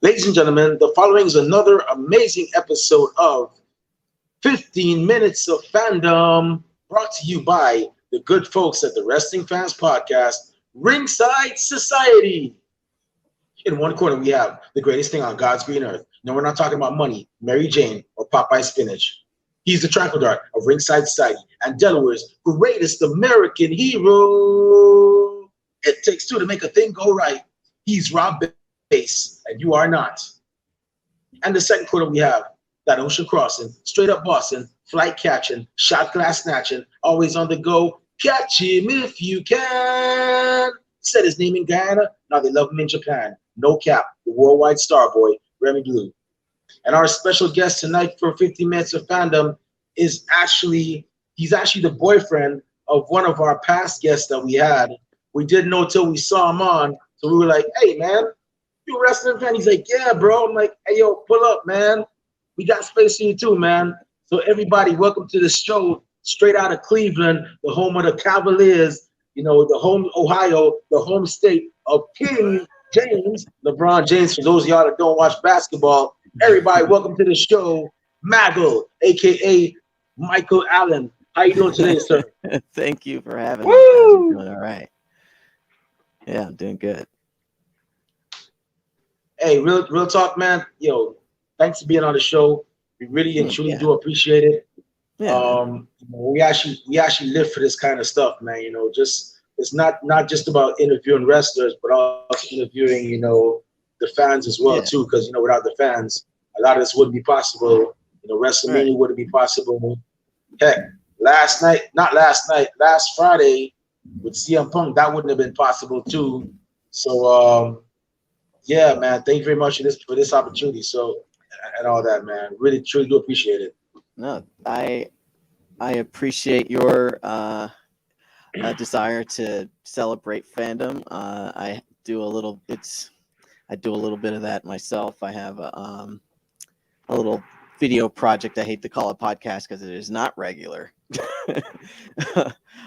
Ladies and gentlemen, the following is another amazing episode of 15 Minutes of Fandom, brought to you by the good folks at the Wrestling Fans Podcast, Ringside Society. In one corner, we have the greatest thing on God's green earth. No, we're not talking about money, Mary Jane, or Popeye spinach. He's the trickle dart of Ringside Society and Delaware's greatest American hero. It takes two to make a thing go right. He's Rob Bass, and you are not. And the second quarter, we have that ocean crossing, straight up Boston, flight catching, shot glass snatching, always on the go. Catch him if you can. Said his name in Guyana, now they love him in Japan. No cap, the worldwide star boy, Remy Blue. And our special guest tonight for 15 Minutes of Fandom is he's actually the boyfriend of one of our past guests that we had. We didn't know till we saw him on, so we were like, hey, man, you a wrestling fan? He's like, yeah, bro. I'm like, hey, yo, pull up, man. We got space for you too, man. So everybody, welcome to the show, straight out of Cleveland, the home of the Cavaliers, the home Ohio, the home state of King James, LeBron James. For those of y'all that don't watch basketball, everybody, welcome to the show, Maggle, a.k.a. Michael Allen. How you doing today, sir? Thank you for having me. Woo! Doing all right. Yeah, I'm doing good. Hey, real talk, man. Yo, thanks for being on the show. We really and truly do appreciate it. Yeah, we actually live for this kind of stuff, man. It's not just about interviewing wrestlers, but also interviewing, the fans as well too. Because without the fans, a lot of this wouldn't be possible. WrestleMania wouldn't be possible. Heck, last Friday with CM Punk, that wouldn't have been possible too. So yeah, man, thank you very much for this opportunity. So and all that, man. Really, truly do appreciate it. No, I appreciate your desire to celebrate fandom. I do a little bit of that myself. I have a little video project. I hate to call it podcast because it is not regular.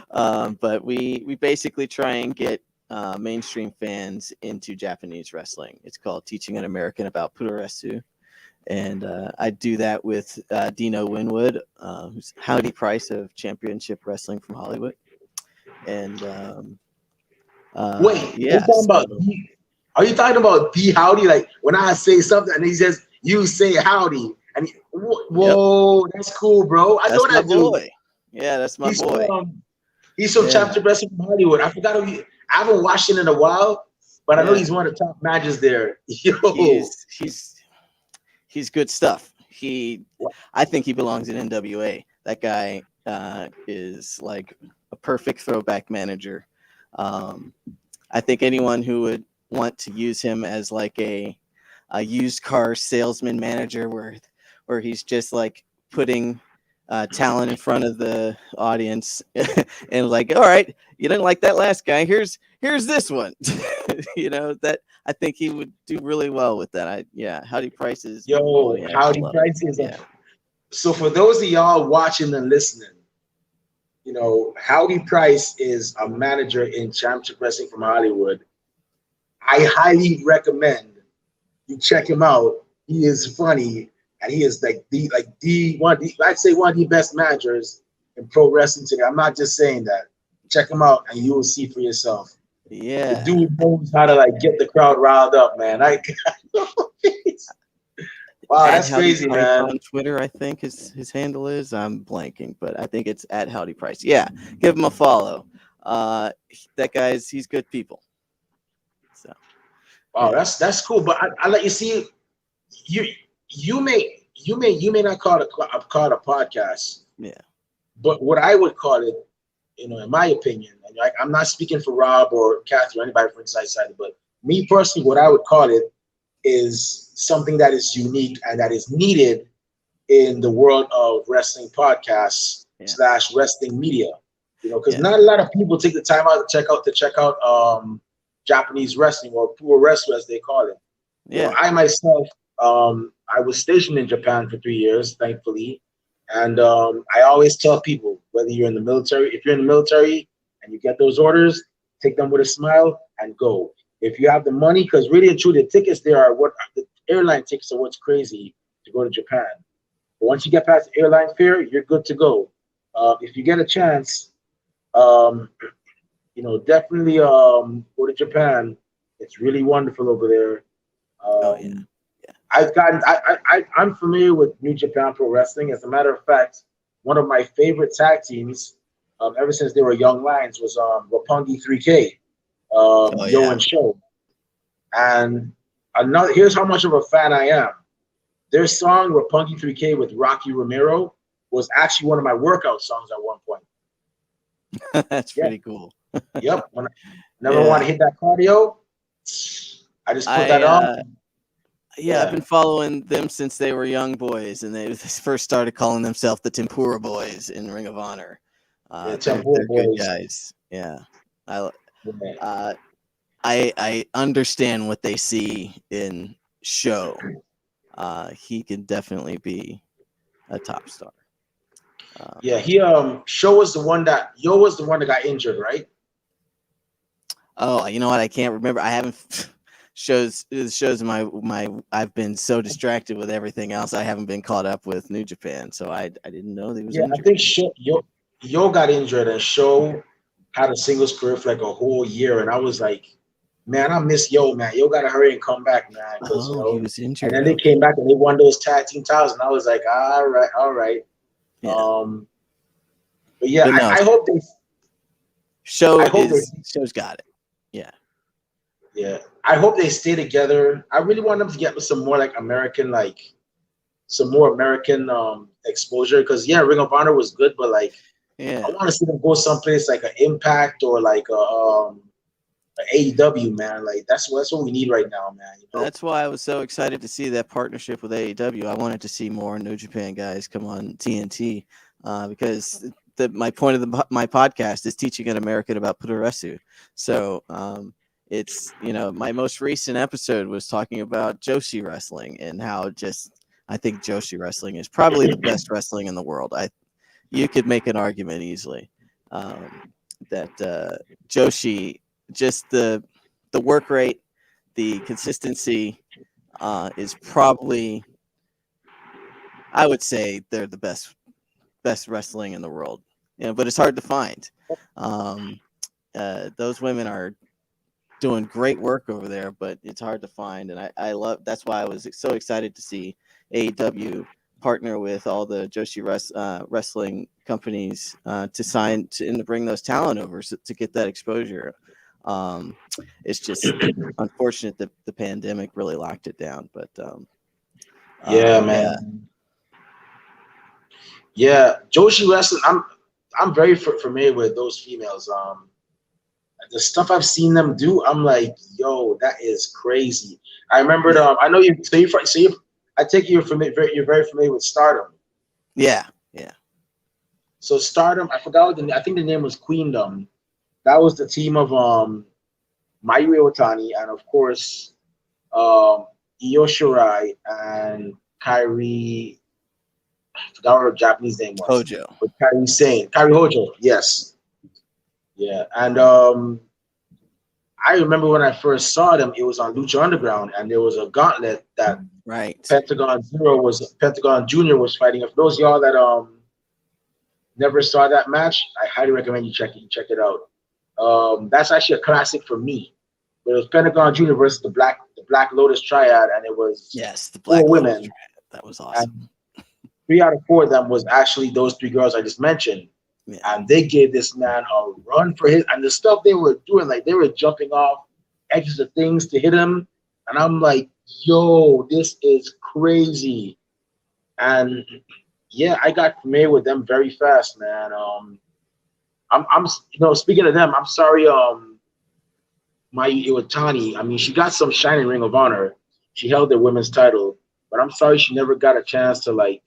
But we basically try and get mainstream fans into Japanese wrestling. It's called Teaching an American About Puroresu. And I do that with Dino Winwood, who's Howdy Price of Championship Wrestling from Hollywood. And wait, are you talking about D Howdy? Like when I say something and he says, you say howdy. And whoa, that's cool, bro. I know that dude. Yeah, that's my boy. He's from Championship Wrestling from Hollywood. I forgot I haven't watched it in a while, but I know he's one of the top matches there. Yo. He's good stuff. I think he belongs in NWA. That guy is like a perfect throwback manager. I think anyone who would want to use him as like a used car salesman manager where he's just like putting talent in front of the audience and like, all right, you didn't like that last guy. Here's this one. That I think he would do really well with that. Howdy Price is. Howdy Price is. So for those of y'all watching and listening, Howdy Price is a manager in Championship Wrestling from Hollywood. I highly recommend you check him out. He is funny, and he is I'd say one of the best managers in pro wrestling today. I'm not just saying that. Check him out, and you will see for yourself. Yeah, the dude knows how to get the crowd riled up, man. Wow, that's crazy, man. On Twitter, I think his handle is. I'm blanking, but I think it's at Howdy Price. Yeah, give him a follow. That guy's he's good people. So, wow, that's cool. But I let you see. You may not call it a podcast. Yeah. But what I would call it, in my opinion, and I'm not speaking for Rob or Kathy or anybody from Inside Side, but me personally, what I would call it is something that is unique and that is needed in the world of wrestling podcasts / wrestling media. Because not a lot of people take the time out to check out Japanese wrestling or pro wrestling as they call it. Yeah. I myself, I was stationed in Japan for 3 years, thankfully. And I always tell people, whether you're in the military, if you're in the military and you get those orders, take them with a smile and go. If you have the money, because really and truly, the tickets there are airline tickets are what's crazy to go to Japan. But once you get past the airline fare, you're good to go. If you get a chance, um, definitely go to Japan. It's really wonderful over there. Oh yeah, Um, yeah. I'm familiar with New Japan Pro Wrestling. As a matter of fact, one of my favorite tag teams, ever since they were young lions, was Roppongi 3K, Oh Yo yeah. and Show. And another, here's how much of a fan I am. Their song Roppongi 3K with Rocky Romero was actually one of my workout songs at one point. That's Yeah, pretty cool. yep. Whenever I want Yeah. to hit that cardio, I just put I that on. Yeah, I've Yeah, been following them since they were young boys, and they first started calling themselves the Tempura Boys in Ring of Honor. yeah, Temple They're good Boys. guys. Yeah, I Yeah. uh, I understand what they see in Show. He can definitely be a top star. Yeah, Um, he Show was the one that Yo was the one that got injured, right? oh, you know what? I can't remember. I haven't shows my. I've been so distracted with everything else. I haven't been caught up with New Japan, so I didn't know he was Yeah, I injured. think Yo got injured and Show had a singles career for like a whole year, and I was like, man, I miss Yo, man. Yo got to hurry and come back, man, because Oh, he was and injured. then they Okay. came back and they won those tag team titles, and I was like, all right, all right. Yeah. Um, but yeah, But no, I hope they, show's got it. Yeah. yeah, I hope they stay together. I really want them to get some more like American, like some more American exposure, because yeah, Ring of Honor was good, but like I Yeah. want to see them go someplace like an Impact or like a AEW, man. Like that's what we need right now, man. You know? That's why I was so excited to see that partnership with AEW. I wanted to see more New Japan guys come on TNT because my point of my podcast is teaching an American about puroresu. So it's my most recent episode was talking about Joshi wrestling and how just I think Joshi wrestling is probably the best wrestling in the world. You could make an argument easily that Joshi just the work rate, the consistency is probably I would say they're the best wrestling in the world. But it's hard to find. Um, those women are doing great work over there, but it's hard to find. And I love that's why I was so excited to see AEW partner with all the Joshi wrestling companies to sign and to bring those talent over to get that exposure. Um, it's just unfortunate that the pandemic really locked it down, but Yeah, yeah, man. Yeah, Joshi wrestling. I'm very familiar with those females. The stuff I've seen them do, I'm like, yo, that is crazy. I remembered. yeah, I know you. I take it you're very familiar with Stardom. yeah, yeah. So Stardom, I forgot I think the name was Queendom. That was the team of Mayu Iwatani and of course Io Shirai and Kyrie. I forgot what her Japanese name was, Hojo. but Kyrie Hojo. Yes, yeah, and I remember when I first saw them, it was on Lucha Underground, and there was a gauntlet that Right. Pentagon Junior was fighting. For those of y'all that never saw that match, I highly recommend you check it out. That's actually a classic for me. But it was Pentagon Junior versus the Black Lotus Triad, and it was Yes, the four Black Lotus women, triad. That was and awesome. 3 out of 4 of them was actually those 3 girls I just mentioned. Yeah. And they gave this man a run for his and the stuff they were doing, like they were jumping off edges of things to hit him. And I'm like, yo, this is crazy. And yeah, I got familiar with them very fast, man. I'm speaking of them, I'm sorry, Mai Iwatani. I mean, she got some shining Ring of Honor. She held the women's title, but I'm sorry she never got a chance to like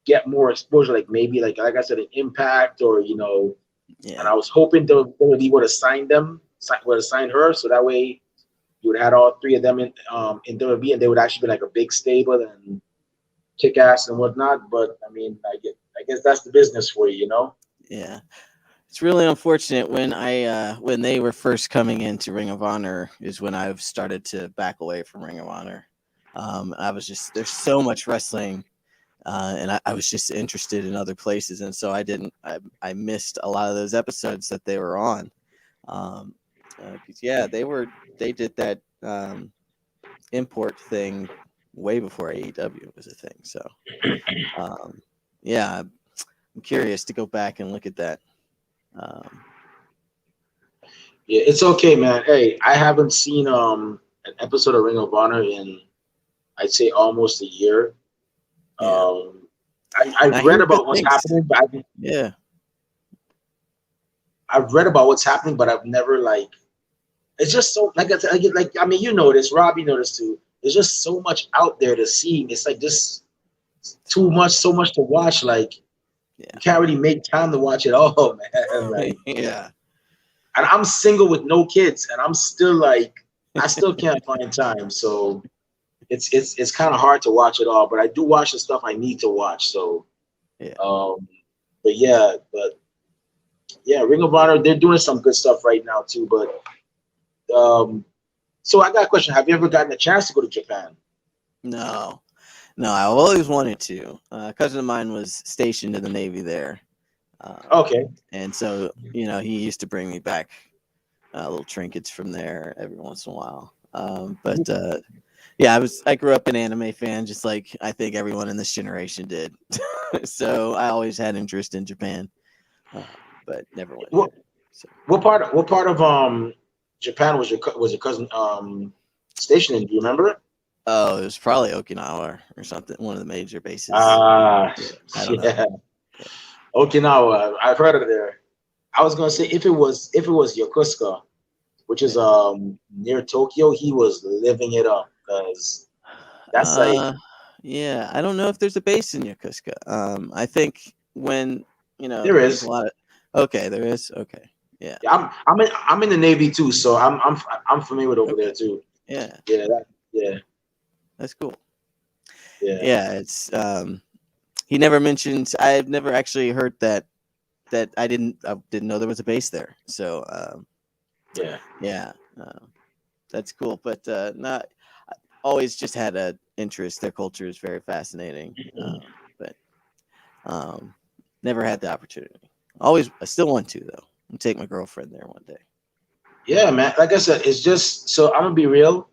get more exposure, like maybe like I said, an Impact or And Yeah. I was hoping WWE would have would have signed her, so that way you would have had all 3 of them in WWE, and they would actually be like a big stable and kick ass and whatnot. But I mean, I guess that's the business for you, you know. Yeah. It's really unfortunate when they were first coming into Ring of Honor is when I've started to back away from Ring of Honor. I was just there's so much wrestling, and I was just interested in other places, and so I missed a lot of those episodes that they were on. 'Cause, yeah, they did that import thing way before AEW was a thing. So um, yeah, I'm curious to go back and look at that. Um, Yeah, it's okay, man. Hey, I haven't seen an episode of Ring of Honor in I'd say almost a year. yeah, and I've I read hear good about what's things. happening, but Yeah, I've read about what's happening, but I've never like. It's just so like I mean you know this, Rob, you know this too. There's just so much out there to see. It's like just too much, so much to watch. Like you yeah, can't really make time to watch it all, man. Like, yeah. and I'm single with no kids, and I'm still like, I still can't find time. So it's kind of hard to watch it all. But I do watch the stuff I need to watch. So, Yeah. um, but yeah, Ring of Honor, they're doing some good stuff right now too. But um, so I got a question: have you ever gotten a chance to go to Japan? No, no, I always wanted to. A cousin of mine was stationed in the Navy there. Um, Okay. and so, he used to bring me back little trinkets from there every once in a while. But yeah, I grew up an anime fan, just like I think everyone in this generation did. So I always had interest in Japan, uh, but never went What there. So, what part of Japan was your cousin stationed in? Do you remember? oh, it was probably Okinawa or something, one of the major bases. Ah, Yeah, I don't know. yeah, Yeah. Okinawa. I've heard of it there. I was gonna say if it was Yokosuka, which is Yeah. near Tokyo, he was living it up because that's like Uh, yeah, I don't know if there's a base in Yokosuka. I think when there there's a is. lot of. Okay, there is. Okay, yeah, Yeah, I'm in the Navy too, so I'm familiar with over there okay, too. yeah, Yeah, yeah, that's cool. yeah, Yeah, it's he never mentioned. I've never actually heard that I didn't know there was a base there. So yeah. yeah, that's cool. But not always just had a interest. Their culture is very fascinating. But um, never had the opportunity. I still want to though. I'll take my girlfriend there one day. Yeah, man. Like I said, it's just so I'm gonna be real.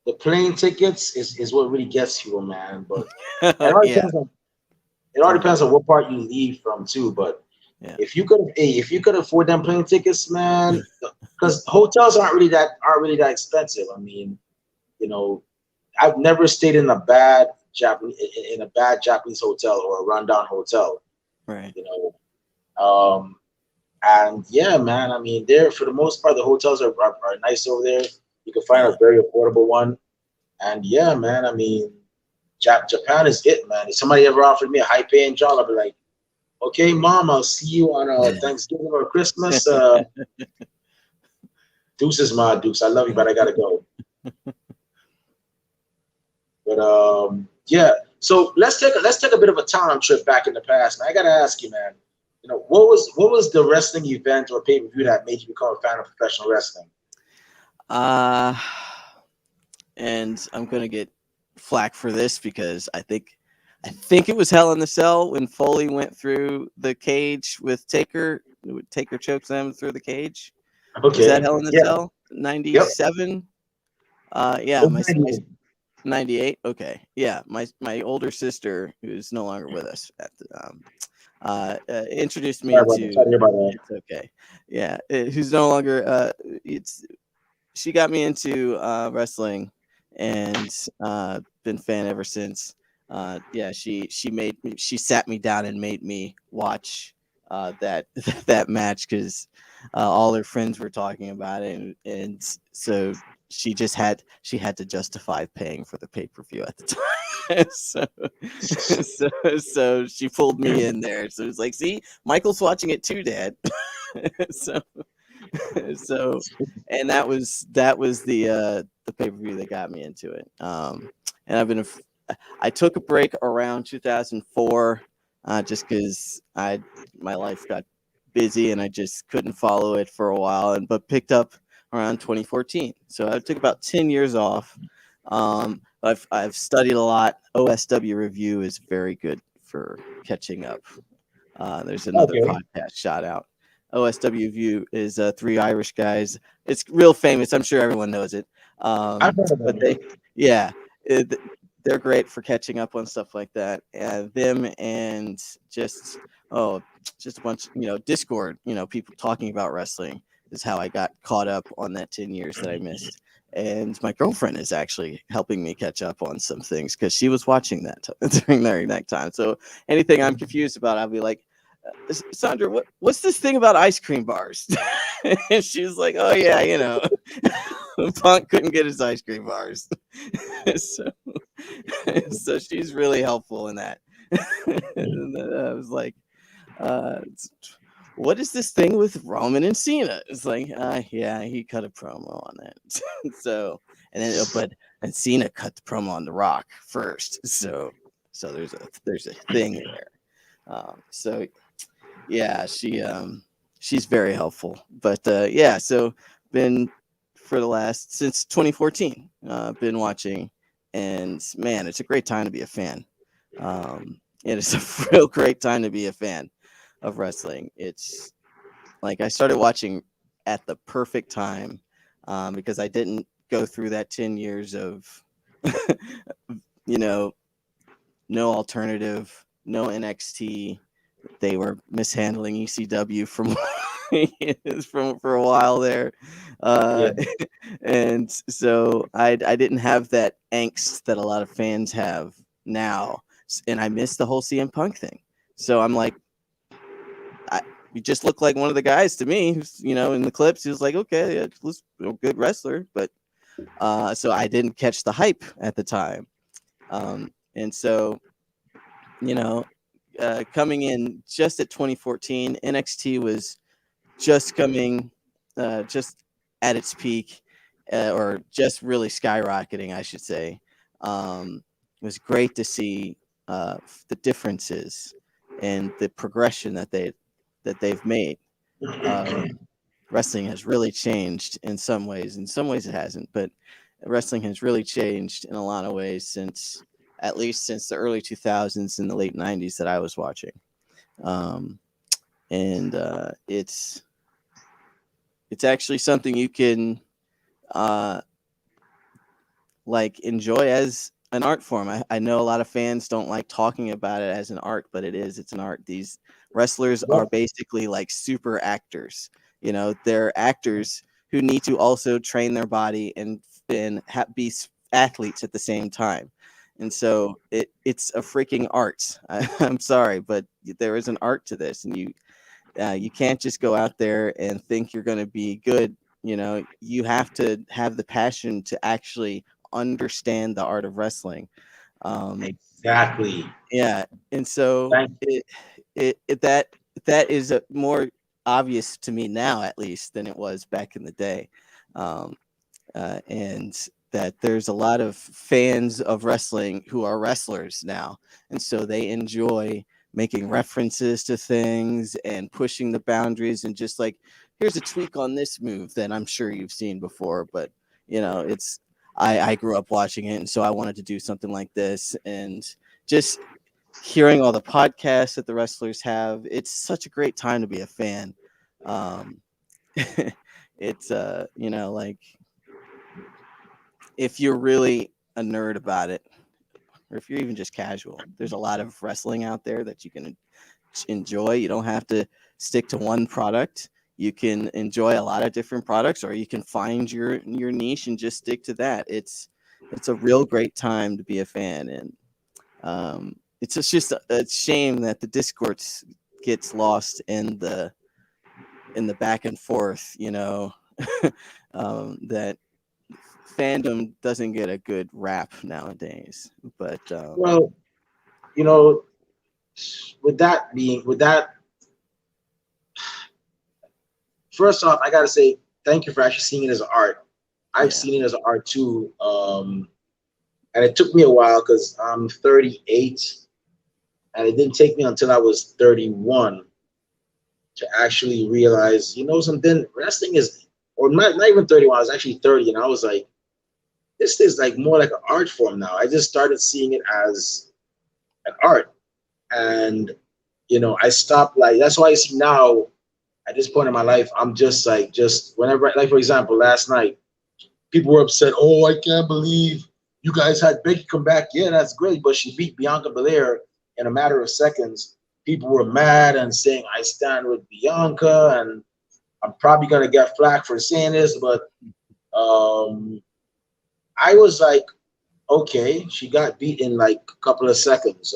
The plane tickets is what really gets you, man. But it all Yeah, depends on it all tell me depends on about it. what part you leave from too. But Yeah, if you could afford them plane tickets, man, because hotels aren't really that expensive. I mean, you know, I've never stayed in a bad Japanese hotel or a rundown hotel. right. You and yeah, man. I mean, there for the most part, the hotels are nice over there. You can find Yeah, a very affordable one. And yeah, man. I mean, Japan is it, man. If somebody ever offered me a high paying job, I'd be like, okay, mom, I'll see you on Thanksgiving or Christmas. Deuces, my deuce. I love you, but I gotta go. But yeah. So let's take a bit of a time trip back in the past, man. I gotta ask you, man. What was the wrestling event or pay per view that made you become a fan of professional wrestling? uh, and I'm gonna get flack for this because I think it was Hell in the Cell when Foley went through the cage with Taker. Taker chokes them through the cage. Was that Okay. Hell in the Yeah. Cell? Yep. 97. Yeah, Oh, my 98. Okay, yeah, my older sister, who's no longer with us at the introduced me sorry about that. into. Sorry to hear about that. It's okay. Yeah, who's no longer. It's She got me into wrestling, and been fan ever since. Yeah, she sat me down and made me watch that that match because all her friends were talking about it, and so she had to justify paying for the pay per view at the time. So she pulled me in there. So it's like, see, Michael's watching it too, Dad. so so and that was the pay-per-view that got me into it. And I took a break around 2004 just because I my life got busy and I just couldn't follow it for a while, but picked up around 2014. So I took about 10 years off. I've studied a lot. OSW Review is very good for catching up. There's another Okay, podcast shout out. OSW View is three Irish guys. It's real famous. I'm sure everyone knows it. I've heard of But them. they, yeah, it, they're great for catching up on stuff like that. And them and oh, just a bunch, Discord, people talking about wrestling is how I got caught up on that 10 years that I missed. And my girlfriend is actually helping me catch up on some things because she was watching that during that time. So anything I'm confused about, I'll be like, Sandra, what's this thing about ice cream bars? And she was like, oh yeah, Punk couldn't get his ice cream bars. so, so she's really helpful in that. And then I was like, what is this thing with Roman and Cena? It's like, yeah, he cut a promo on that. So, and Cena cut the promo on The Rock first. So there's a thing there. So yeah, she's very helpful. But yeah, so been for the last since 2014, been watching, and man, it's a great time to be a fan. It is a real great time to be a fan of wrestling. It's like I started watching at the perfect time because I didn't go through that 10 years of you know no alternative, no NXT. They were mishandling ECW from for a while there, Yeah. uh, and so I didn't have that angst that a lot of fans have now, and I missed the whole CM Punk thing. So I'm like, he just looked like one of the guys to me. In the clips, he was like, okay, yeah, was a good wrestler, but so I didn't catch the hype at the time, and so you know coming in just at 2014, NXT was just coming, just at its peak, or just really skyrocketing, I should say. It was great to see the differences and the progression that they've made. Wrestling has really changed in some ways. In some ways, it hasn't, but wrestling has really changed in a lot of ways since, at least since the early 2000s and the late 90s that I was watching. Um, and it's actually something you can uh, like enjoy as an art form. I know a lot of fans don't like talking about it as an art, but it's an art. These wrestlers Yeah. are basically like super actors. They're actors who need to also train their body and be athletes at the same time. And so it's a freaking art. I'm sorry, but there is an art to this, and you can't just go out there and think you're going to be good. You have to have the passion to actually understand the art of wrestling. Exactly. Yeah, and so Thank that is more obvious to me now, at least, than it was back in the day. Um, and that there's a lot of fans of wrestling who are wrestlers now, and so they enjoy making references to things and pushing the boundaries, and just like, here's a tweak on this move that I'm sure you've seen before, but it's I grew up watching it, and so I wanted to do something like this. And just hearing all the podcasts that the wrestlers have, it's such a great time to be a fan. um it's like, if you're really a nerd about it, or if you're even just casual, there's a lot of wrestling out there that you can enjoy. You don't have to stick to one product. You can enjoy a lot of different products, or you can find your niche and just stick to that. It's a real great time to be a fan, and it's just a shame that the discourse gets lost in the back and forth. That fandom doesn't get a good rap nowadays. But Well, you know, with that, first off, I gotta say thank you for actually seeing it as art. I've yeah, seen it as art too, and it took me a while because I'm 38, and it didn't take me until I was 31 to actually realize, something. Wrestling is, or not even 31. I was actually 30, and I was like, this is like more like an art form now. I just started seeing it as an art, and I stopped like that's why I see now at this point in my life, I'm just like just whenever like for example, last night people were upset. Oh, I can't believe you guys had Becky come back. Yeah, that's great, but she beat Bianca Belair in a matter of seconds. People were mad and saying I stand with Bianca, and I'm probably gonna get flack for saying this, but um, I was like, okay, she got beat in like a couple of seconds.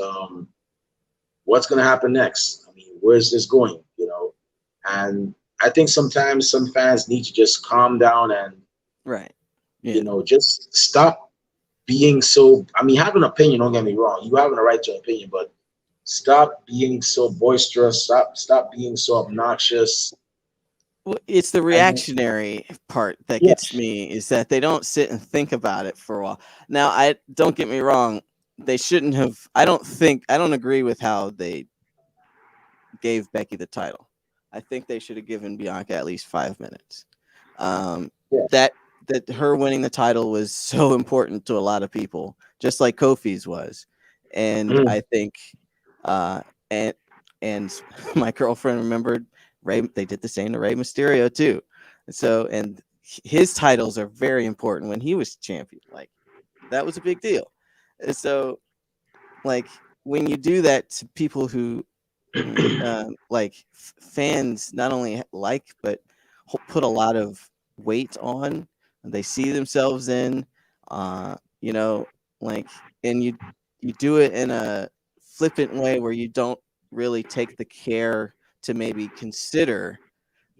What's gonna happen next? I mean, where's this going? And I think sometimes some fans need to just calm down and Right. Yeah. just stop being so. I mean, have an opinion. Don't get me wrong. You have a right to an opinion, but stop being so boisterous. Stop being so obnoxious. Well, it's the And reactionary part that yeah, gets me is that they don't sit and think about it for a while. Now, I don't get me wrong, they shouldn't have. I don't agree with how they gave Becky the title. I think they should have given Bianca at least 5 minutes. Um, yeah, that that her winning the title was so important to a lot of people, just like Kofi's was, and mm, I think, uh, and and my girlfriend remembered Ray. They did the same to Rey Mysterio too, so and his titles are very important when he was champion. Like that was a big deal. So like when you do that to people who like fans not only like but put a lot of weight on, they see themselves in, you know, like, and you do it in a flippant way where you don't really take the care to maybe consider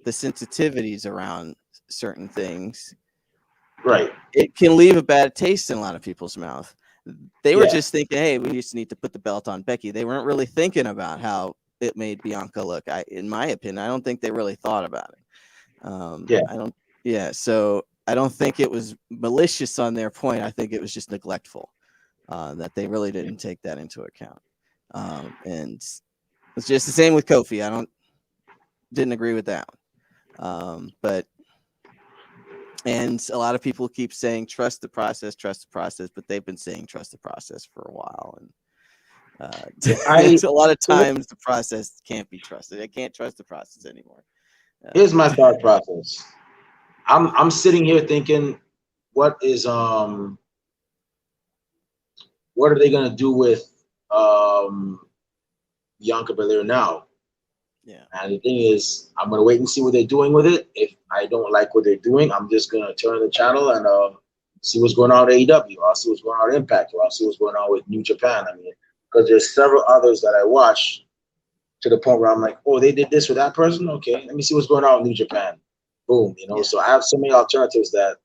the sensitivities around certain things. right, It can leave a bad taste in a lot of people's mouth. They were yeah, just thinking, hey, we just need to put the belt on Becky. They weren't really thinking about how it made Bianca look. In my opinion, I don't think they really thought about it. yeah, I don't. Yeah, so I don't think it was malicious on their point. I think it was just neglectful, that they really didn't take that into account. And it's just the same with Kofi. I didn't agree with that one. But and a lot of people keep saying trust the process, but they've been saying trust the process for a while, and yeah. it's a lot of times the process can't be trusted. I can't trust the process anymore. Here's my thought process. I'm sitting here thinking, what is what are they gonna do with um Bianca Belair now? Yeah, And the thing is, I'm gonna wait and see what they're doing with it. If I don't like what they're doing, I'm just gonna turn the channel and see what's going on at AEW. I'll see what's going on at Impact, or I'll see what's going on with New Japan. I mean, because there's several others that I watch to the point where I'm like, oh, they did this with that person. Okay, let me see what's going on with New Japan. Boom, yeah, So I have so many alternatives that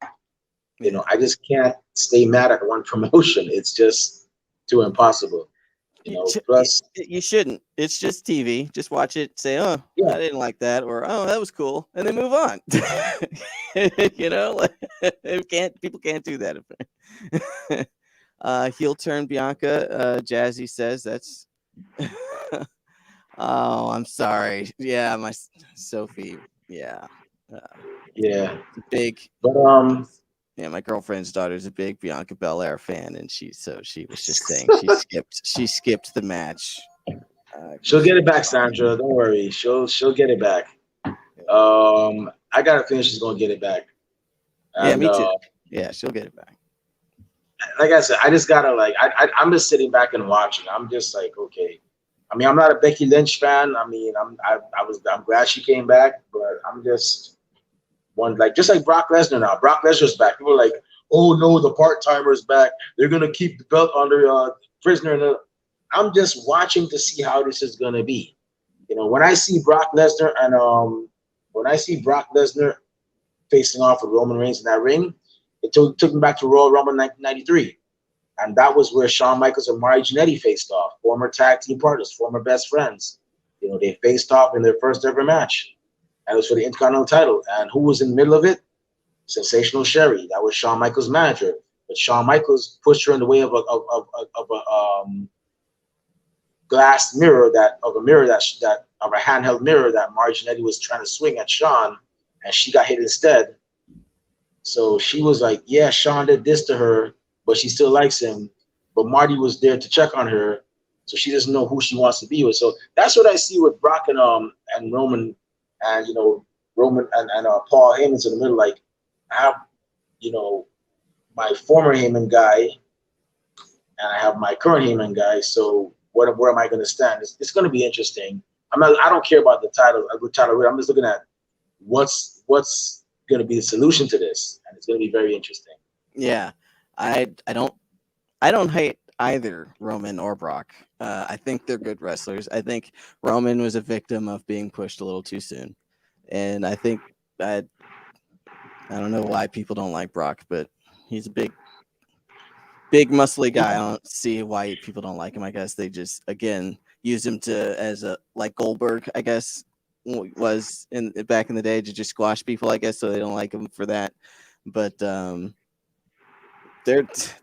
yeah. I just can't stay mad at one promotion. It's just too impossible. Plus, You shouldn't. It's just TV. Just watch it. Say, "Oh, yeah, I didn't like that," or "Oh, that was cool," and then move on. People can't do that. Heel turn Bianca. Jazzy says that's. Oh, I'm sorry. Yeah, my Sophie. Yeah, uh, yeah. big. But Yeah, my girlfriend's daughter's a big Bianca Belair fan, and she was just saying she skipped the match. she'll She get it was back, Sandra. Don't worry. She'll get it back. I got a feeling she's gonna get it back. yeah, And me too. Yeah, she'll get it back. like I said, I just gotta like I'm just sitting back and watching. I'm just like, okay. I mean, I'm not a Becky Lynch fan. I mean, I'm glad she came back, but I'm just one like just like Brock Lesnar now. Brock Lesnar's back. People are like, oh no, the part timer's back. They're gonna keep the belt under prisoner. I'm just watching to see how this is gonna be. When I see Brock Lesnar and when I see Brock Lesnar facing off with Roman Reigns in that ring, it took me back to Royal Rumble 1993. And that was where Shawn Michaels and Mari Jannetty faced off, former tag team partners, former best friends. They faced off in their first ever match. And it was for the Intercontinental title. And who was in the middle of it? Sensational Sherry. That was Shawn Michaels' manager. But Shawn Michaels pushed her in the way of a glass mirror of a handheld mirror that Mari Jannetty was trying to swing at Shawn, and she got hit instead. So she was like, yeah, Sean did this to her, but she still likes him. But Marty was there to check on her, so she doesn't know who she wants to be with. So that's what I see with Brock and Roman, and Roman and Paul Heyman's in the middle. Like I have you know my former Heyman guy, and I have my current Heyman guy. So where am I going to stand? It's going to be interesting. I don't care about the title. I'm just looking at what's going to be the solution to this, and it's going to be very interesting. Yeah, I don't hate either Roman or Brock. I think they're good wrestlers. I think Roman was a victim of being pushed a little too soon, and I don't know why people don't like Brock, but he's a big muscly guy. I don't see why people don't like him. I guess they just again use him to as a like Goldberg, I guess was in back in the day to just squash people. I guess so they don't like him for that. But they're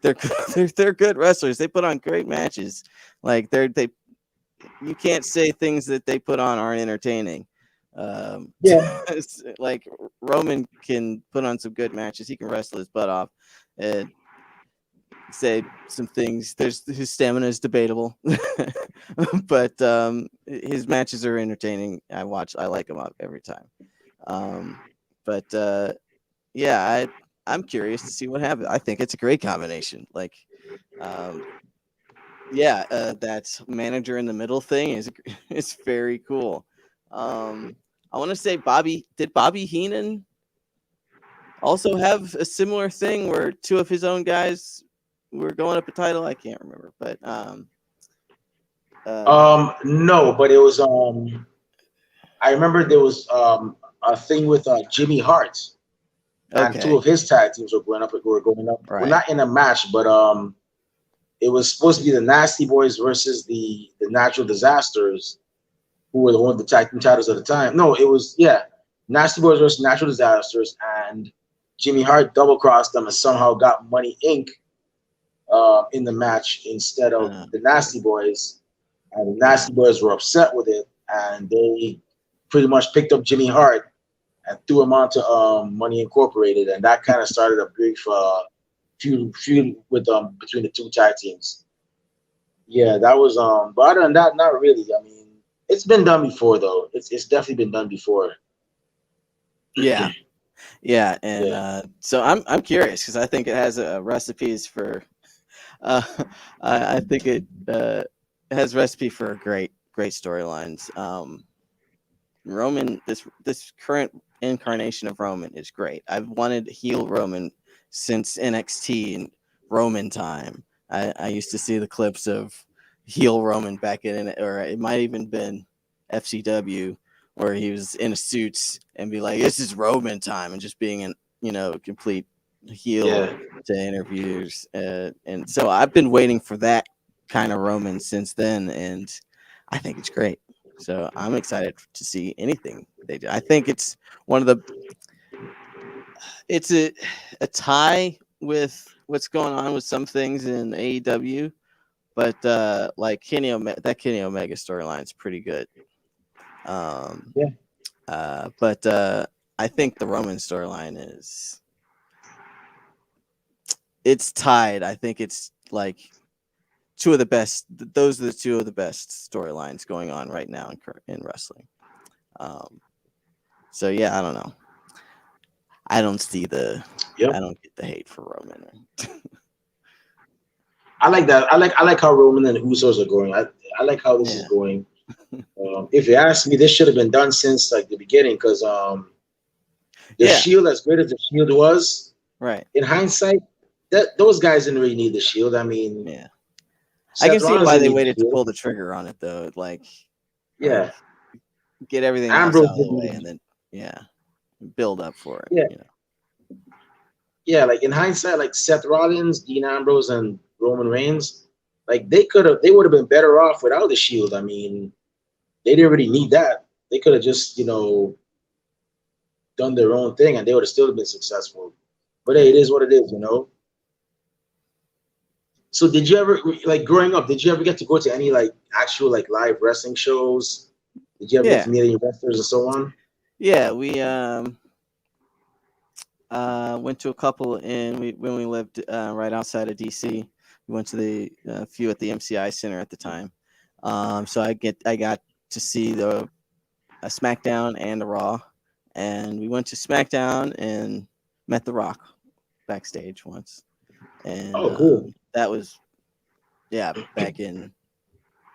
they're they're good wrestlers. They put on great matches. Like they you can't say things that they put on aren't entertaining. Yeah, Like Roman can put on some good matches. He can wrestle his butt off. And say some things. There's his stamina is debatable, but his matches are entertaining. I like him up every time. Um, but yeah, I'm curious to see what happens. I think it's a great combination. Like, um, yeah, that manager in the middle thing is is very cool. I want to say Bobby Heenan also have a similar thing where two of his own guys were going up a title? I can't remember, but no, but it was I remember there was a thing with Jimmy Hart, and two okay, of his tag teams were going up. Well, right. not in a match, but it was supposed to be the Nasty Boys versus the Natural Disasters, who were the one of the tag team titles at the time. No, it was Nasty Boys versus Natural Disasters, and Jimmy Hart double crossed them and somehow got Money Inc. In the match instead of the Nasty Boys, and the Yeah, Nasty Boys were upset with it, and they pretty much picked up Jimmy Hart and threw him onto Money Incorporated, and that kind of started a brief feud with between the two tag teams. Yeah, that was but other than that, not really. I mean, it's been done before though. It's definitely been done before. yeah, yeah, and Yeah, so I'm curious because I think it has recipes for. Uh, I think it has recipe for great storylines. Roman, this current incarnation of Roman is great. I've wanted heel Roman since NXT and Roman time. I used to see the clips of heel Roman back in it, or it might even been FCW, where he was in a suits and be like, "This is Roman time," and just being an complete heel yeah. to interviews. And so I've been waiting for that kind of Roman since then, and I think it's great. So I'm excited to see anything they do. I think it's one of the it's a tie with what's going on with some things in AEW, but like Kenny Omega storyline is pretty good. Um, Yeah. but I think the Roman storyline is it's tied. I think it's like two of the best. Those are the two of the best storylines going on right now in wrestling. Um, so yeah, I don't know. I don't see the. Yep. I don't get the hate for Roman. I like that. I like how Roman and the Usos are going. I like how this is Yeah, going. If you ask me, this should have been done since like the beginning, because the yeah, Shield, as great as the Shield was, right. in hindsight, that those guys didn't really need the Shield. I mean, Yeah, I can Seth see Rollins why didn't they need the waited to Shield. pull the trigger on it though. Like Yeah, get everything else Ambrose out of the didn't way, need. and then yeah, build up for it. Yeah, yeah. Like in hindsight, like Seth Rollins, Dean Ambrose, and Roman Reigns, like they would have been better off without the Shield. I mean, they didn't really need that. They could have just done their own thing, and they would have still been successful. But hey, it Right. is what it is. So did you ever like growing up? Did you ever get to go to any like actual like live wrestling shows? Did you ever get Yeah, to meet any wrestlers and so on? yeah. Went to a couple when we lived right outside of DC. We went to the few at the MCI Center at the time. So I got to see a SmackDown and a Raw, and we went to SmackDown and met The Rock backstage once, and Oh, cool. that was back in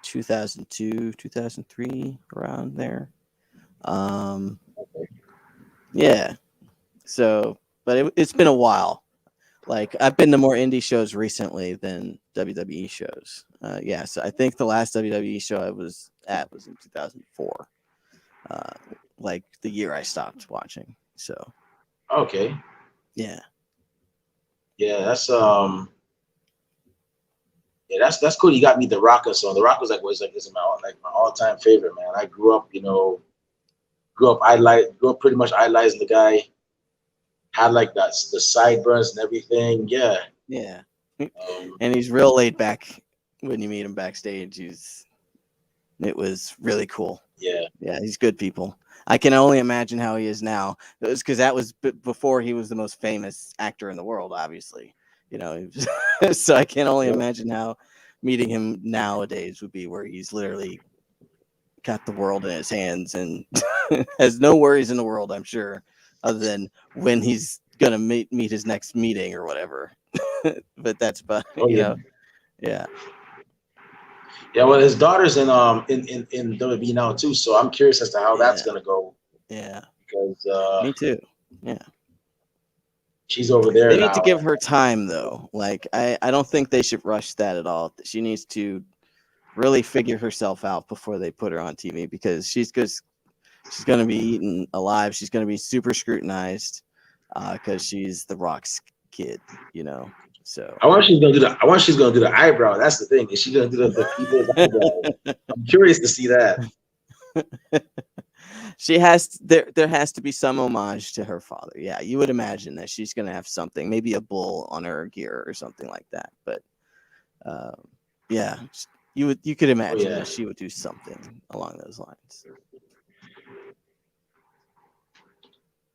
2002, 2003, around there. Yeah. So, but it's been a while. Like I've been to more indie shows recently than WWE shows. So I think the last WWE show I was at was in 2004. Like the year I stopped watching. So Okay. yeah. Yeah, that's cool. You got me The Rock. So The Rock was is my all time favorite, man. I grew up, grew up pretty much idolizing the guy. Had like the sideburns and everything. Yeah. Yeah. And he's real laid back when you meet him backstage. It was really cool. Yeah. Yeah, he's good people. I can only imagine how he is now. It was because that was before he was the most famous actor in the world, obviously. So I can only imagine how meeting him nowadays would be, where he's literally got the world in his hands and has no worries in the world, I'm sure, other than when he's gonna meet his next meeting or whatever. But that's about yeah. Yeah, well, his daughter's in WWE now too, so I'm curious as to how that's gonna go. Yeah, because me too. Yeah, she's over there. They now. need to give her time though. Like I don't think they should rush that at all. She needs to really figure herself out before they put her on TV, because she's going to be eaten alive. She's going to be super scrutinized because she's The Rock's kid, So I wonder if she's gonna do the eyebrow. That's the thing. Is she gonna do the people's eyebrow? I'm curious to see that. She has there has to be some homage to her father. Yeah, you would imagine that she's gonna have something, maybe a bull on her gear or something like that. But yeah, you could imagine that she would do something along those lines.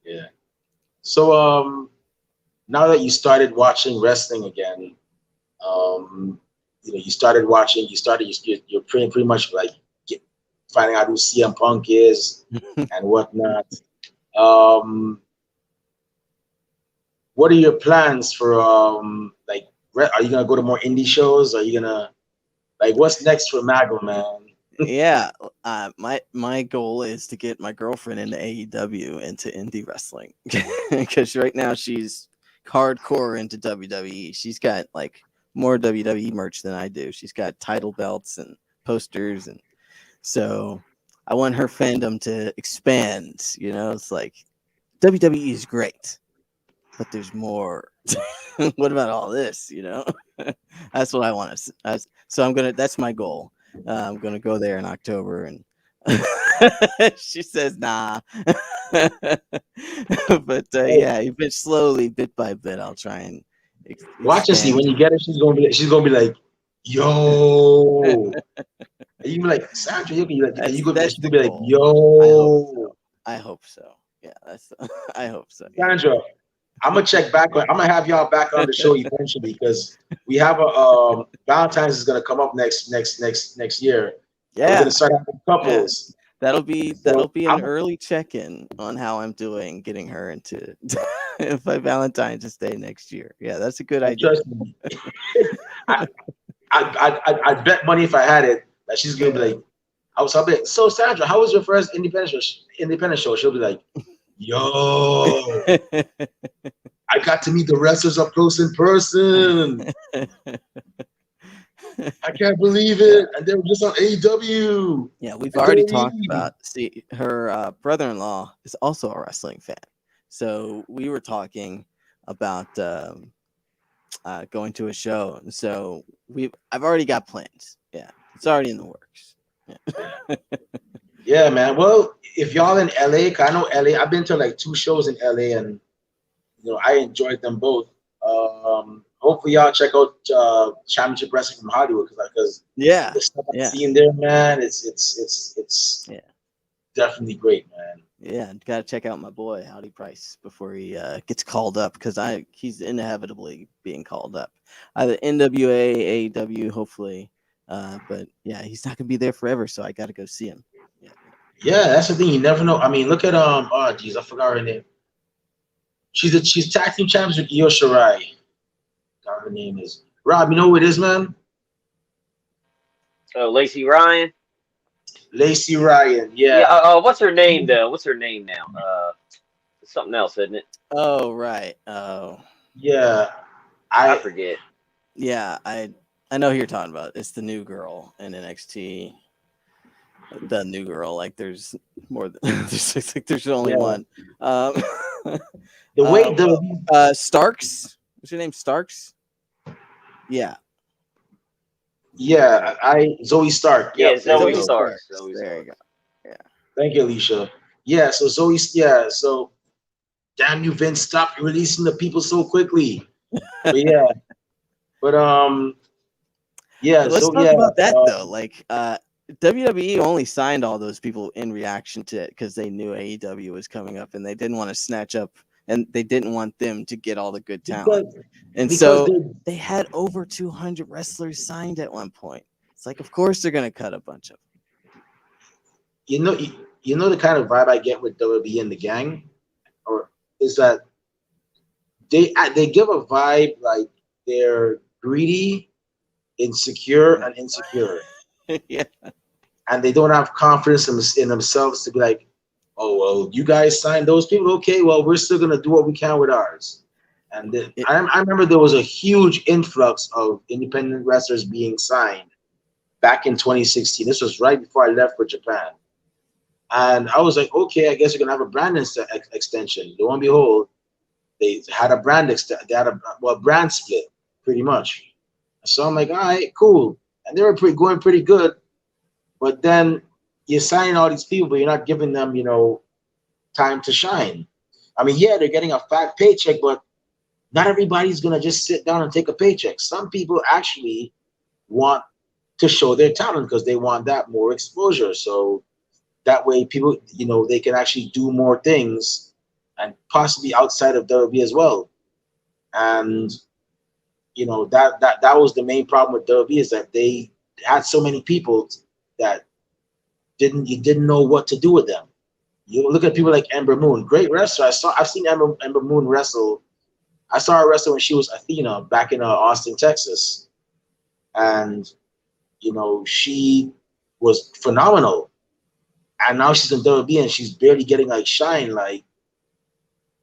Yeah. So now that you started watching wrestling again, you started watching. You're pretty much like finding out who CM Punk is and whatnot. What are your plans for like? Are you gonna go to more indie shows? Are you gonna what's next for Mago, man? Yeah, my goal is to get my girlfriend into AEW, into indie wrestling, because right now she's hardcore into WWE. She's got like more WWE merch than I do. She's got title belts and posters, and so I want her fandom to expand. It's like WWE is great, but there's more. What about all this? That's what I want to. So that's my goal. I'm gonna go there in October, and she says nah. But yeah, slowly, bit by bit, I'll try and watch and see. When you get her, she's gonna be like, yo. You be like, Sandra, you gonna be like, yo. I hope so. Yeah, I hope so. Sandra, I'm gonna check back. I'm gonna have y'all back on the show eventually, because we have a Valentine's is gonna come up next year. Yeah, we're gonna start having couples. Yeah. That'll be an early check-in on how I'm doing, getting her into by Valentine's Day next year. Yeah, that's a good idea. Trust me. I'd bet money if I had it that she's gonna be like, I'll be like, so Sandra, how was your first independent show? She'll be like, yo, I got to meet the wrestlers up close in person. I can't believe it. And they were just on AEW. Yeah, we've already talked about, her brother-in-law is also a wrestling fan. So we were talking about going to a show. So I've already got plans. Yeah, it's already in the works. Yeah, yeah, man. Well, if y'all in LA, 'cause I know LA, I've been to like 2 shows in LA, and I enjoyed them both. Hopefully y'all check out Championship Wrestling from Hollywood, because the stuff I've seen there, man, it's definitely great, man. Yeah, gotta check out my boy Howdy Price before he gets called up because he's inevitably being called up, either NWA, AEW, hopefully. But yeah, he's not gonna be there forever, so I gotta go see him. Yeah, Yeah, that's the thing. You never know. I mean, look at oh geez, I forgot her name. She's tag team champions with Io Shirai. God, her name is Rob. You know who it is, man? Oh, Lacey Ryan. Lacey Ryan. Yeah. Yeah, What's her name though? What's her name now? Something else, isn't it? Oh right. Oh yeah. I I forget. yeah. I know who you're talking about. It's the new girl in NXT. The new girl. Like there's more than there's only yeah. one. The way Starks. What's your name? Starks. Yeah. yeah, I Zoe Stark. Yeah, Yep, there we Zoe go. Starks. Starks. Zoe There you Starks. go. Yeah. Thank you, Alicia. Yeah, so Zoe, yeah, so damn you, Vince, stop releasing the people so quickly. But yeah, but yeah, Let's so talk yeah, about that though. Like, WWE only signed all those people in reaction to it because they knew AEW was coming up and they didn't want to snatch up and they didn't want them to get all the good talent. because And because so they had over 200 wrestlers signed at one point. It's like, of course they're going to cut a bunch of you know you know the kind of vibe I get with WWE and the gang, or is that they give a vibe like they're greedy, insecure, and insecure, them. Yeah. and they don't have confidence in themselves to be like, oh well, you guys signed those people, okay, well we're still gonna do what we can with ours. And It, I remember there was a huge influx of independent wrestlers being signed back in 2016. This was right before I left for Japan. And I was like, okay, I guess you're gonna have a brand extension. Lo and behold, they had a they had a brand split, pretty much. So I'm like, all right, cool. And they were going pretty good. But then you're signing all these people, but you're not giving them, time to shine. I mean, yeah, they're getting a fat paycheck, but not everybody's gonna just sit down and take a paycheck. Some people actually want to show their talent because they want that more exposure. So that way people, they can actually do more things and possibly outside of WWE as well. And that was the main problem with WWE is that they had so many people that you didn't know what to do with them. You look at people like Ember Moon, great wrestler. I've seen Ember Moon wrestle. I saw her wrestle when she was Athena back in Austin, Texas, and she was phenomenal. And now she's in WWE and she's barely getting like shine. Like,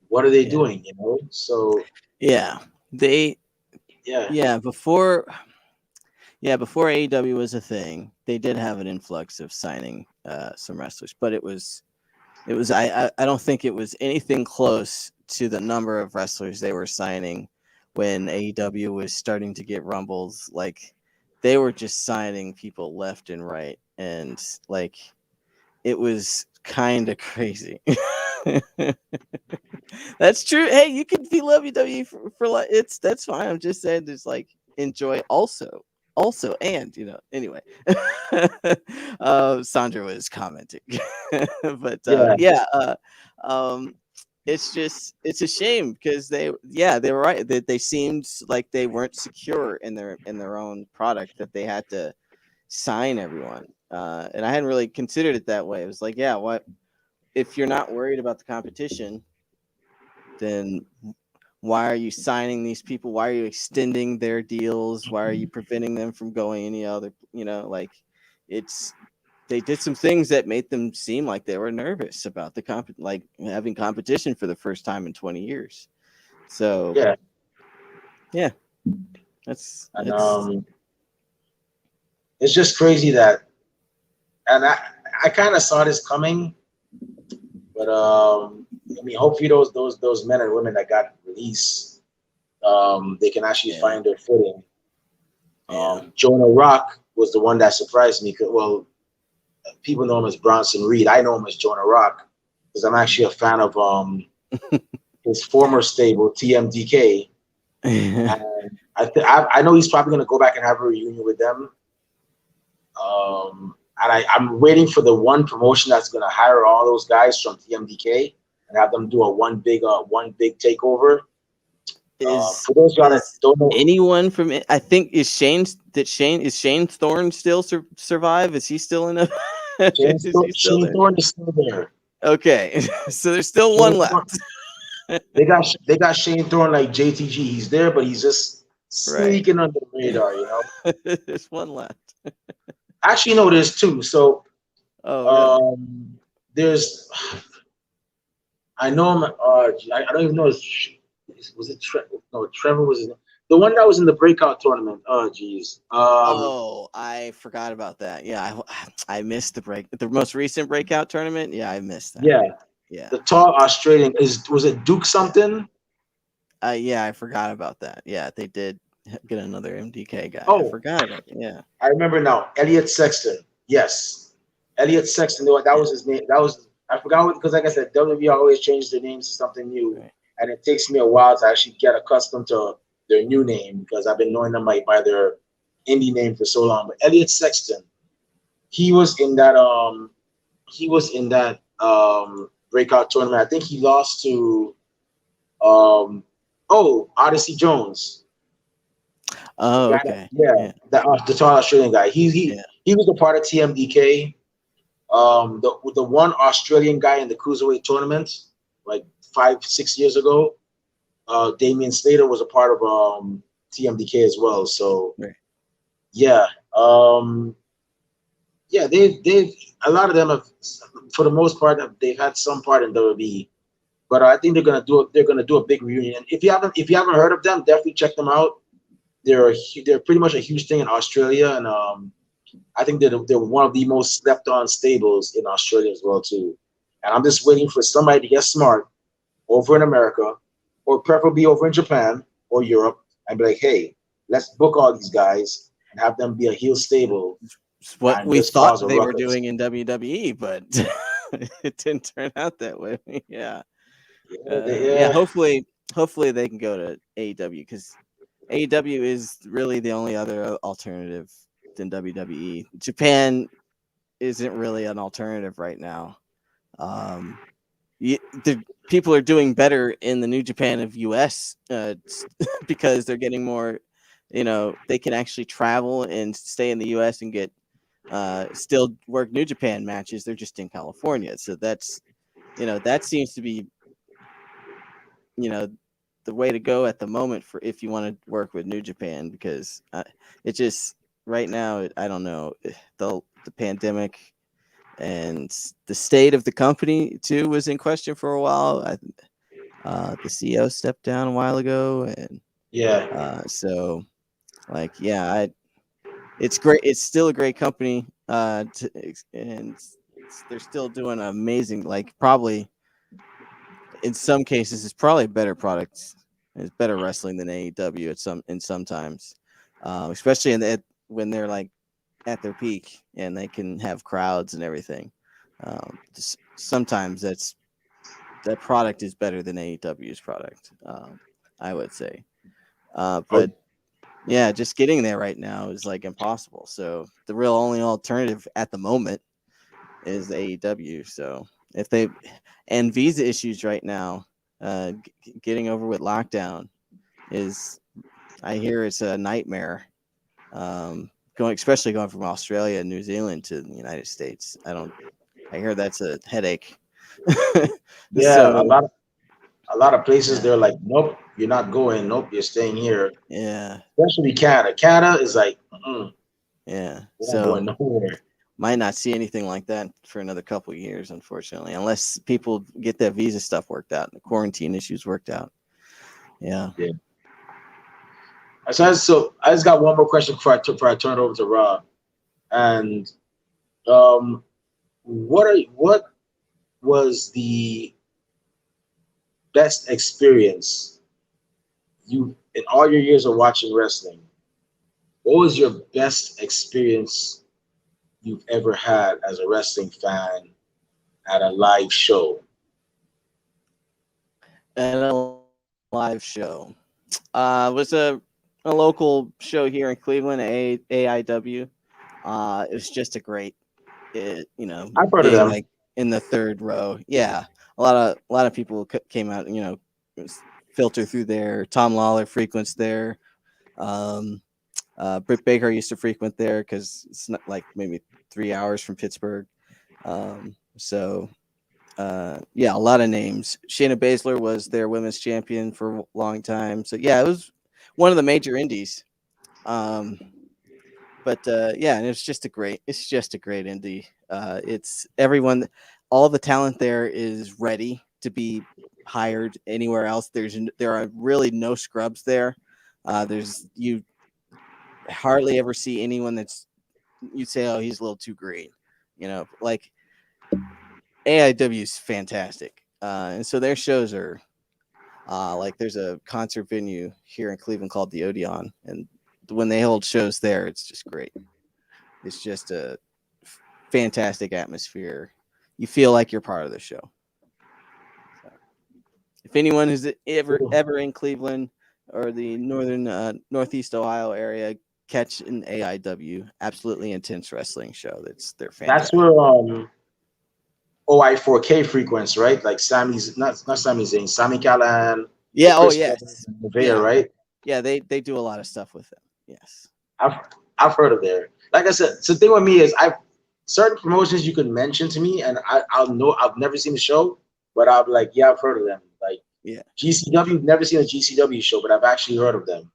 what are they doing? So yeah. They, yeah, before AEW was a thing, they did have an influx of signing some wrestlers, but it was I don't think it was anything close to the number of wrestlers they were signing when AEW was starting to get rumbles. Like they were just signing people left and right, and like it was kind of crazy. That's true. Hey, you can be WWE for like that's fine. I'm just saying there's like enjoy also and anyway. Sandra was commenting. But yeah, it's a shame because they were right. They seemed like they weren't secure in their own product, that they had to sign everyone. And I hadn't really considered it that way. It was like, yeah, what if you're not worried about the competition, then why are you signing these people? Why are you extending their deals? Why are you preventing them from going any other, like they did some things that made them seem like they were nervous about the like having competition for the first time in 20 years. So yeah, that's and it's it's just crazy that, and I kind of saw this coming, but I mean, hopefully those men and women that got released, they can actually find their footing. Jonah Rock was the one that surprised me. Well, people know him as Bronson Reed. I know him as Jonah Rock because I'm actually a fan of his former stable TMDK, and I know he's probably going to go back and have a reunion with them. and I'm waiting for the one promotion that's gonna hire all those guys from TMDK and have them do a one big takeover. Is For those y'all that is don't know, anyone from it? I think is Shane Thorne still survive? Is he still in a? Is he still Shane there? Thorne is still there. Okay, so there's still one Shane Thorne, left. they got Shane Thorne like JTG. He's there, but he's just Right. sneaking under the radar. You know. There's one left. Actually, no, there's two. So Oh, really? there's I know him. I don't even know. Was it Trevor? No, Trevor was his name. The one that was in the breakout tournament. Oh, geez. Oh, I forgot about that. Yeah, I missed the most recent breakout tournament. Yeah, I missed that. Yeah, Yeah. the tall Australian was it Duke something? Yeah, I forgot about that. Yeah, they did get another MDK guy. I Oh, forgot about it. Yeah. I remember now. Elliot Sexton. Yes, Elliot Sexton. That Yeah. was his name. That was I forgot because, like I said, WWE always changes their names to something new, Right. and it takes me a while to actually get accustomed to their new name because I've been knowing them like by their indie name for so long. But Elliot Sexton, he was in that breakout tournament. I think he lost to Odyssey Jones. The Oh, guy that, okay. yeah, Yeah. the tall Australian guy. Yeah. He was a part of TMDK. The one Australian guy in the cruiserweight tournament, like 5-6 years ago, Damian Slater was a part of TMDK as well. So Right. yeah, yeah, they've a lot of them have, for the most part, they've had some part in WWE. But I think they're gonna do a big reunion. If you haven't heard of them, definitely check them out. They're pretty much a huge thing in Australia, and I think they're one of the most slept on stables in Australia as well too. And I'm just waiting for somebody to get smart over in America, or preferably over in Japan or Europe, and be like, hey, let's book all these guys and have them be a heel stable It's what and we just thought cause a they were ruckus. doing in WWE, but it didn't turn out that way. Yeah. Yeah. Yeah, Hopefully they can go to AEW because AEW is really the only other alternative than WWE. Japan isn't really an alternative right now. Um, the people are doing better in the New Japan of US because they're getting more. They can actually travel and stay in the US and get still work New Japan matches. They're just in California, so that seems to be you know the way to go at the moment for if you want to work with New Japan because it just right now I don't know the pandemic and the state of the company too was in question for a while. The CEO stepped down a while ago, and yeah. so it's great. It's still a great company, and they're still doing amazing. Like probably in some cases, it's probably a better product. It's better wrestling than AEW sometimes, especially when they're like at their peak and they can have crowds and everything. Sometimes that product is better than AEW's product. I would say, Oh, but yeah, just getting there right now is like impossible. So the real only alternative at the moment is AEW. So if they and visa issues right now, getting over with lockdown is, I hear it's a nightmare. Especially going from Australia and New Zealand to the United States. I hear that's a headache. yeah, So a lot of places yeah, they're like, nope, you're not going. Nope, you're staying here. yeah, Especially Canada. Canada is like, yeah. we're not So going nowhere. might not see anything like that for another couple of years, unfortunately, unless people get that visa stuff worked out and the quarantine issues worked out. Yeah. Yeah. So I just got one more question before I turn it over to Rob. And um, what was the best experience you in all your years of watching wrestling? What was your best experience you've ever had as a wrestling fan at a live show? At a live show. Was a local show here in Cleveland, AIW. It was just a great. I've heard of being them. like in the third row. Yeah, a lot of people came out. Filter through there. Tom Lawler frequents there. Um, Britt Baker used to frequent there because it's not like maybe 3 hours from Pittsburgh. Yeah, a lot of names. Shayna Baszler was their women's champion for a long time. So yeah, it was one of the major indies. Yeah, and it's just a great indie. It's everyone, all the talent there is ready to be hired anywhere else. There are really no scrubs there. There's you hardly ever see anyone that's you say, oh, he's a little too green. Like AIW is fantastic, and so their shows are like there's a concert venue here in Cleveland called the Odeon, and when they hold shows there, it's just great. It's just a fantastic atmosphere. You feel like you're part of the show. So, if anyone is ever in Cleveland or the northeast Ohio area, catch an AIW, absolutely intense wrestling show. They're That's fantastic. where OI4K frequents, right? Like Sammy's not Sami Zayn, Sami Callihan, Yeah. Oh Chris yes. Nevaeh, right? Yeah. They do a lot of stuff with them. Yes. I've I've heard of there. Like I said, so the thing with me is I've certain promotions you can mention to me, and I'll know I've never seen the show, but I'll be like, yeah, I've heard of them. Like Yeah. GCW, never seen a GCW show, but I've actually heard of them.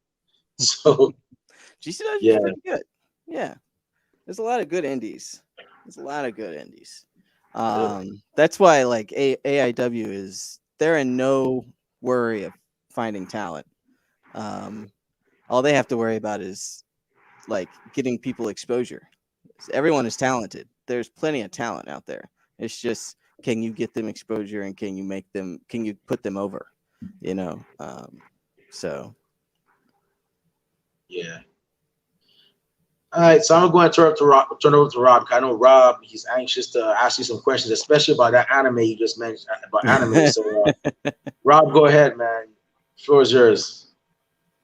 So GCW is yeah, pretty good. Yeah. There's a lot of good indies. That's why like AIW they're in no worry of finding talent. All they have to worry about is like getting people exposure. Everyone is talented. There's plenty of talent out there. It's just, can you get them exposure and can you put them over? So yeah. All right, so I'm going to turn over to Rob. 'Cause I know Rob, he's anxious to ask you some questions, especially about that anime you just mentioned about anime. So, Rob, go ahead, man. Floor is yours.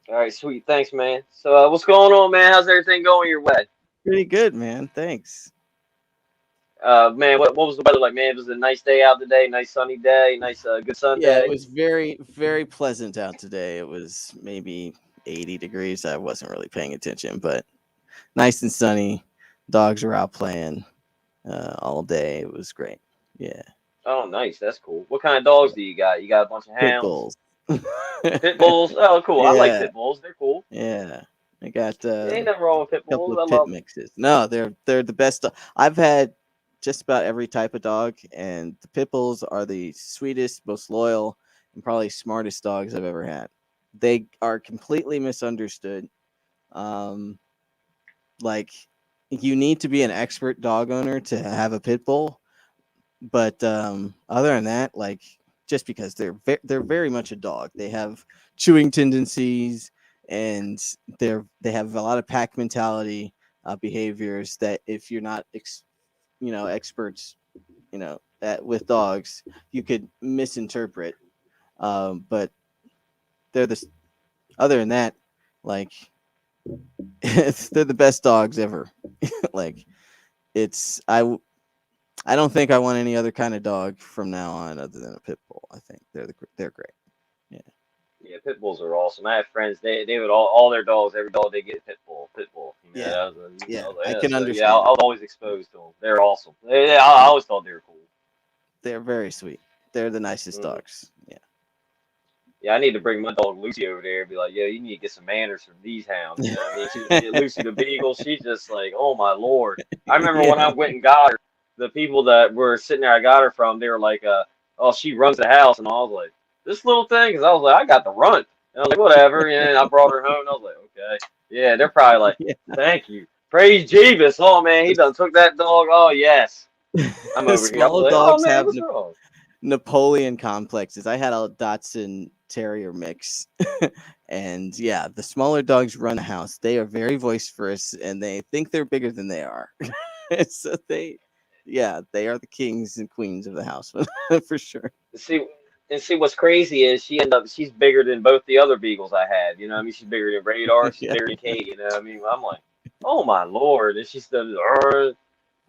All right, sweet. Thanks, man. So, what's going on, man? How's everything going your way? pretty good, man. Thanks. Man, what was the weather like, man? It was a nice day out today, nice sunny day, nice good Yeah, it Sunday. was very, very pleasant out today. It was maybe 80 degrees. I wasn't really paying attention, but nice and sunny. Dogs are out playing all day. It was great. Yeah. Oh, nice. That's cool. What kind of dogs do you got? You got a bunch of Pit hounds, bulls. pit bulls. Oh, cool. I like Yeah. pit bulls. They're cool. Yeah. I got Yeah, ain't a nothing wrong with pit couple bulls. of I pit love them. mixes. No, they're the best. I've had just about every type of dog, and the pit bulls are the sweetest, most loyal, and probably smartest dogs I've ever had. They are completely misunderstood. Um, like you need to be an expert dog owner to have a pit bull, but other than that, like just because they're very much a dog, they have chewing tendencies, and they have a lot of pack mentality behaviors that if you're not experts with dogs, you could misinterpret. But they're the other than that, like they're the best dogs ever. Like it's I don't think I want any other kind of dog from now on other than a pit bull. I think they're great. Yeah. Yeah, pit bulls are awesome. I have friends. They would all their dogs. Every dog they get pit bull. You know, Yeah. that was Yeah. I was like, I yeah. can So yeah, I understand. was always exposed to them. They're awesome. I always thought they were cool. They're very sweet. They're the nicest Mm. dogs. Yeah. Yeah, I need to bring my dog Lucy over there and be like, yo, you need to get some manners from these hounds. You know what I mean? Lucy the Beagle, she's just like, oh my Lord. I remember when I Yeah. went and got her, the people that were sitting there I got her from, they were like, oh, she runs the house. And I was like, this little thing? Because I was like, I got the runt. And I was like, whatever. And I brought her home and I was like, okay. Yeah, they're probably like, Yeah. thank you. Praise Jeebus. Oh, man, he done took that dog. Oh, yes. I'm over here. I'm Small like, oh, dogs man, have what's wrong? Napoleon complexes. I had a Dotson Terrier mix, and yeah, the smaller dogs run the house. They are very vociferous, and they think they're bigger than they are. So they are the kings and queens of the house for sure. See see what's crazy is she's bigger than both the other beagles I had. You know what I mean? She's bigger than Radar, she's Yeah, bigger than Kate, you know what I mean? I'm like, oh my Lord. And she's the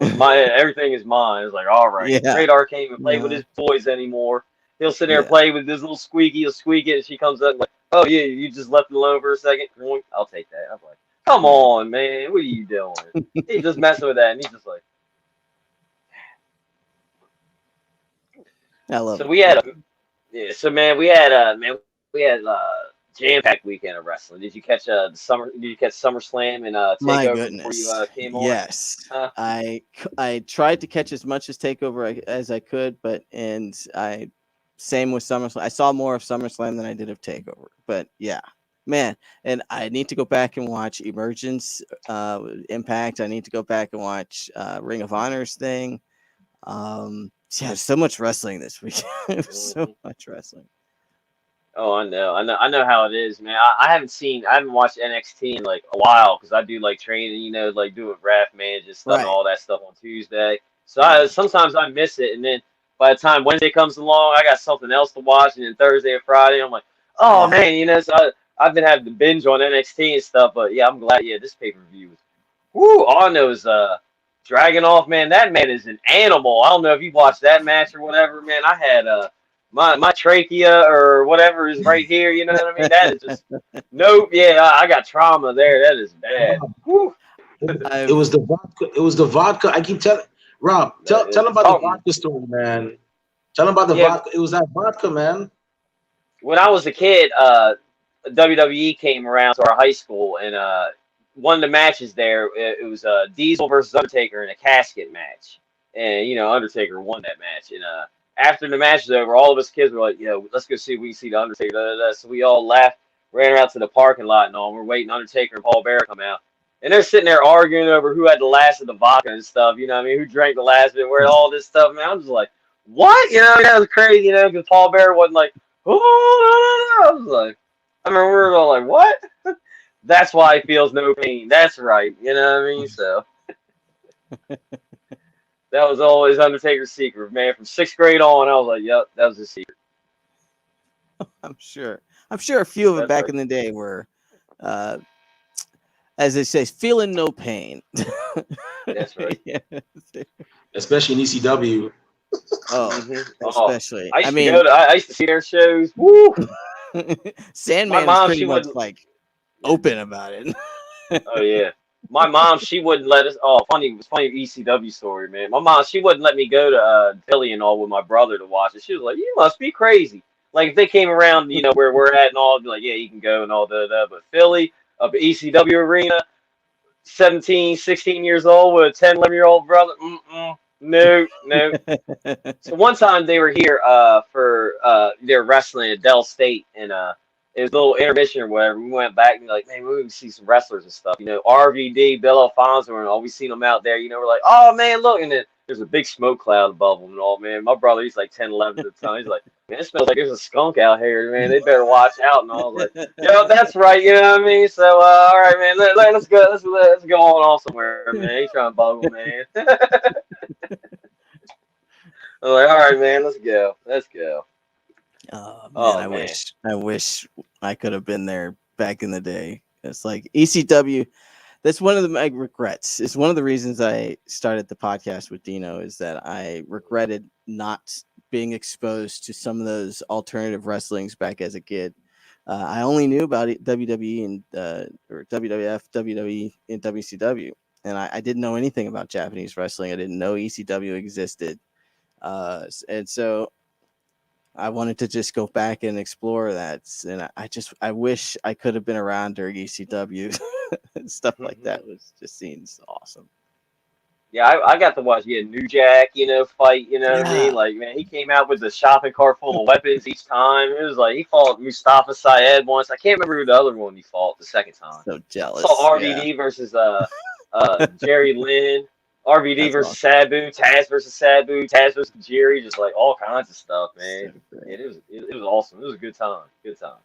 Everything is mine. It's like, all right. Yeah. Radar can't even play with Uh, his toys anymore. He'll sit there and yeah. play with this little squeaky. He'll squeak it, and she comes up and like, oh yeah, you just left it alone for a second. I'll take that. I'm like, come Yeah. on, man, what are you doing? He's just messing with that, and he's just like, I love so it. we had a yeah. So we had jam-packed weekend of wrestling. Did you catch the summer? Did you catch SummerSlam and My Takeover before you goodness. came on? Yes. Huh? I tried to catch as much as Takeover as I could, but same with SummerSlam. I saw more of SummerSlam than I did of Takeover. But yeah, man, and I need to go back and watch Emergence, Impact. I need to go back and watch Ring of Honor's thing. Yeah, so much wrestling this week. So Mhm. much wrestling. Oh, I know how it is, man. I haven't watched NXT in like a while because I do like training, like doing ref managing stuff and Right. all that stuff on Tuesday. So Yeah. sometimes I miss it, and then by the time Wednesday comes along, I got something else to watch, and then Thursday and Friday, I'm like, oh Yeah. man, so I've been having to binge on NXT and stuff. But yeah, I'm glad. Yeah, this pay-per-view was, whoo, all I know is Dragunov, man. That man is an animal. I don't know if you watched that match or whatever, man. I had my trachea or whatever is right here. You know what I mean? That is just nope. Yeah, I got trauma there. That is bad. Rob, Whew, it was I've the vodka. It was the vodka. I keep telling Rob, that tell is him about the something. vodka story, man. Tell him about the Yeah, vodka. It was that vodka, man. when I was a kid, WWE came around to our high school, and one of the matches there, it was Diesel versus Undertaker in a casket match, and Undertaker won that match. And after the match was over, all of us kids were like, let's go see if we can see the Undertaker. Da, da, da. So we all left, ran out to the parking lot, and all. We're waiting Undertaker and Paul Bearer come out. And they're sitting there arguing over who had the last of the vodka and stuff, you know what I mean? Who drank the last of it, where all this stuff, man. I'm just like, what? That was crazy, because Paul Bearer wasn't like, oh, no, no, no. I was like, I remember we were all like, what? That's why he feels no pain. That's right. You know what I mean? So that was always Undertaker's secret, man. From sixth grade on, I was like, yep, that was his secret. I'm sure. I'm sure a few of them That's back right. in the day were, uh, as they say, feeling no pain. That's right. Yeah. Especially in ECW. Oh, Oh, especially. I I used to mean, go to, I used to see their shows. Woo! My Sandman is mom, pretty she much wouldn't. like open about it. Oh yeah. My mom, she wouldn't let us. Oh, funny, it was funny ECW story, man. My mom, she wouldn't let me go to Philly and all with my brother to watch it. She was like, "You must be crazy." Like if they came around, where we're at and all, I'd be like, "Yeah, you can go and all that." But Philly, up at ECW arena, 17, 16 years old with a 10, 11-year-old brother. No, no. So one time they were here for they were wrestling at Dell State, and it was a little intermission or whatever. We went back and like, man, we can see some wrestlers and stuff. RVD, Bill Alfonso, and all. We seen them out there. We're like, oh man, look, and then there's a big smoke cloud above them and all. Man, my brother, he's like 10, 11 at the time. He's like, man, it smells like there's a skunk out here, man. They better watch out. And I was like, yeah, that's right. You know what I mean? So all right, man, let's go, let's go on off somewhere, man. He's trying to bug them, man. I'm like, all right, man, let's go. Oh man, Oh I man. wish I could have been there back in the day. It's like ECW. That's one of my regrets. It's one of the reasons I started the podcast with Dino is that I regretted not being exposed to some of those alternative wrestlings back as a kid. I only knew about it, WWE and or WWF, WWE, and WCW, and I didn't know anything about Japanese wrestling. I didn't know ECW existed, and so I wanted to just go back and explore that. And I wish I could have been around during ECW and stuff like that. Was just seems awesome. Yeah, I got to watch New Jack, fight, you know what I mean? Yeah. Like, man, he came out with the shopping cart full of weapons each time. It was like he fought Mustafa Syed once. I can't remember who the other one he fought the second time. So I saw jealous. Yeah. RVD versus Jerry Lynn, RVD That's versus awesome. Sabu, Taz versus Sabu, Taz versus Jerry, just like all kinds of stuff, So man. great. It was awesome. It was a good time. Good time.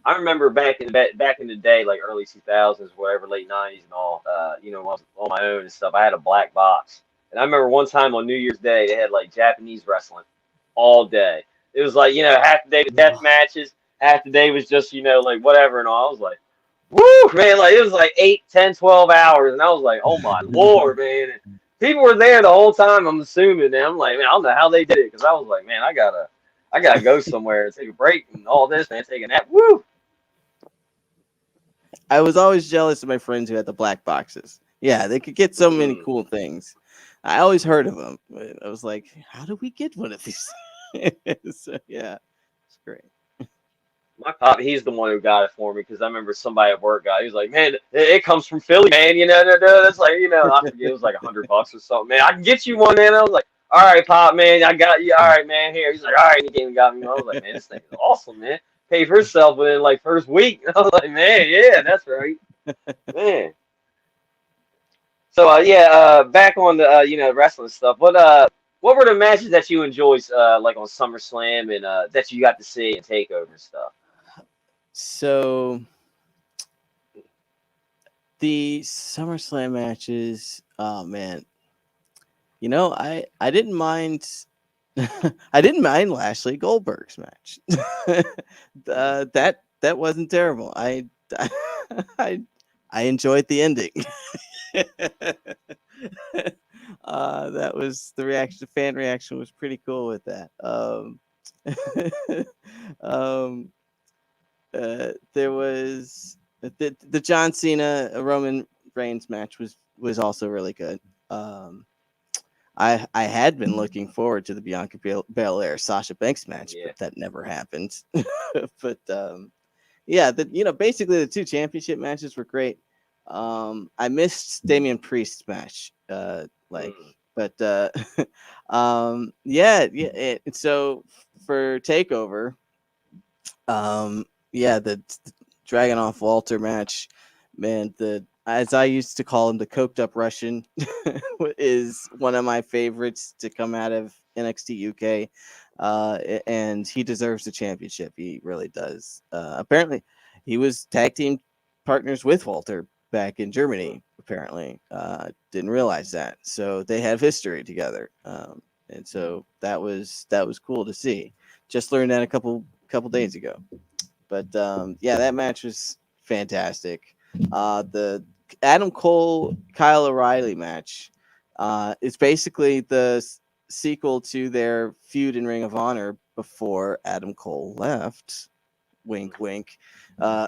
I remember back in the day, like early 2000s, whatever, late 90s and all. When I was on my own and stuff. I had a black box, and I remember one time on New Year's Day they had like Japanese wrestling all day. It was like half the day was death matches, half the day was just like whatever and all. I was like, Woo, man, like it was like 8, 10, 12 hours, and I was like, oh my lord, man. And people were there the whole time. I'm assuming, and I'm like, man, I don't know how they did it, because I was like, man, I gotta go somewhere and take a break and all this, man, take a nap. Woo. I was always jealous of my friends who had the black boxes. Yeah, they could get so many Mm. cool things. I always heard of them. But I was like, how do we get one of these? So yeah, it's great. My pop, he's the one who got it for me because I remember somebody at work got it. He was like, man, it comes from Philly, man. That's like, I forget, it was like $100 or something, man. I can get you one, man. I was like, all right, pop, man, I got you. All right, man, here. He's like, all right, and he came and got me one. I was like, man, this thing is awesome, man. Paid for itself within like first week. I was like, man, yeah, that's right, man. So yeah, back on the wrestling stuff. What were the matches that you enjoyed like on SummerSlam and that you got to see and Takeover and stuff? So the SummerSlam matches, oh man, I didn't mind. I didn't mind Lashley Goldberg's match. That wasn't terrible. I I enjoyed the ending. That was the reaction. The fan reaction was pretty cool with that. Um, there was the John Cena Roman Reigns match was also really good. I had been looking forward to the Bianca Belair Sasha Banks match, Yeah. but that never happened. But yeah, basically the two championship matches were great. I missed Damian Priest's match, but yeah. So for Takeover, yeah, the Dragunov Walter match, man, as I used to call him, the coked up Russian is one of my favorites to come out of NXT UK. And he deserves the championship. He really does. Apparently, he was tag team partners with Walter back in Germany. Apparently, didn't realize that. So they have history together, and so that was cool to see. Just learned that a couple days ago. But yeah, that match was fantastic. The Adam Cole Kyle O'Reilly match is basically the sequel to their feud in Ring of Honor before Adam Cole left. Wink, wink. Uh,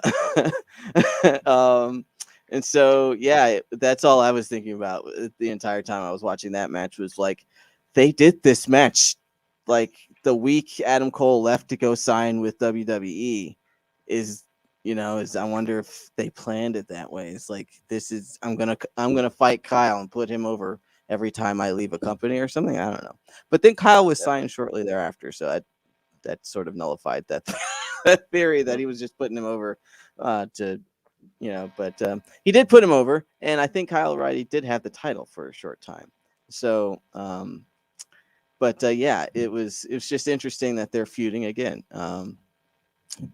um, and so yeah, that's all I was thinking about the entire time I was watching that match. Was like, they did this match like the week Adam Cole left to go sign with WWE. Is I wonder if they planned it that way. It's like, this is I'm gonna fight Kyle and put him over every time I leave a company or something. I don't know. But then Kyle was Yeah. signed shortly thereafter, so that sort of nullified that that theory that he was just putting him over to but he did put him over, and I think Kyle O'Reilly did have the title for a short time. So but yeah, it was just interesting that they're feuding again.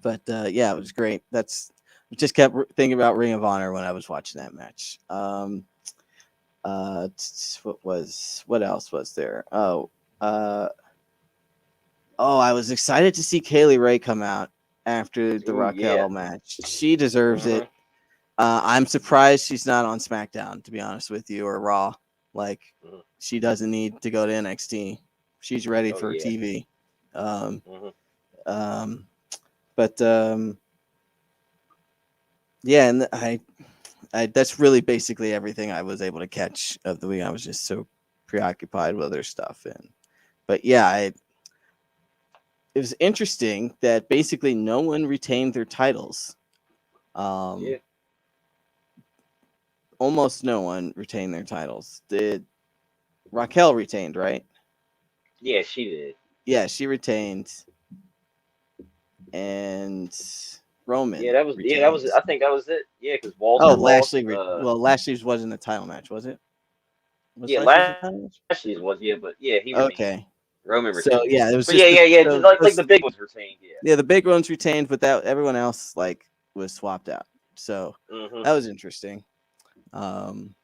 But yeah, it was great. I just kept thinking about Ring of Honor when I was watching that match. What else was there? I was excited to see Kaylee Ray come out after the Ooh, yeah. Raquel match. She deserves Hmm. it. I'm surprised she's not on SmackDown, to be honest with you, or Raw. Like, Hmm. she doesn't need to go to NXT. She's ready Oh for yeah. TV. Um, Hmm. um, but yeah, and I that's really basically everything I was able to catch of the week. I was just so preoccupied with other stuff, but yeah, it was interesting that basically no one retained their titles. Yeah. Almost no one retained their titles. Did Raquel retained, right? Yeah, she did. Yeah, she retained, and Roman Yeah, that was. retained. I think that was it. Yeah, because Oh, Walter lost. Lashley. Lashley's wasn't a title match, was it? Was Yeah, Lashley's a title match? Lashley's was, yeah, but yeah, he retained. Okay. Roman So retained. yeah, it was But yeah, just yeah, yeah. so Like the big ones retained. Yeah. yeah, the big ones retained, but that everyone else like was swapped out. So Hmm. that was interesting. Um,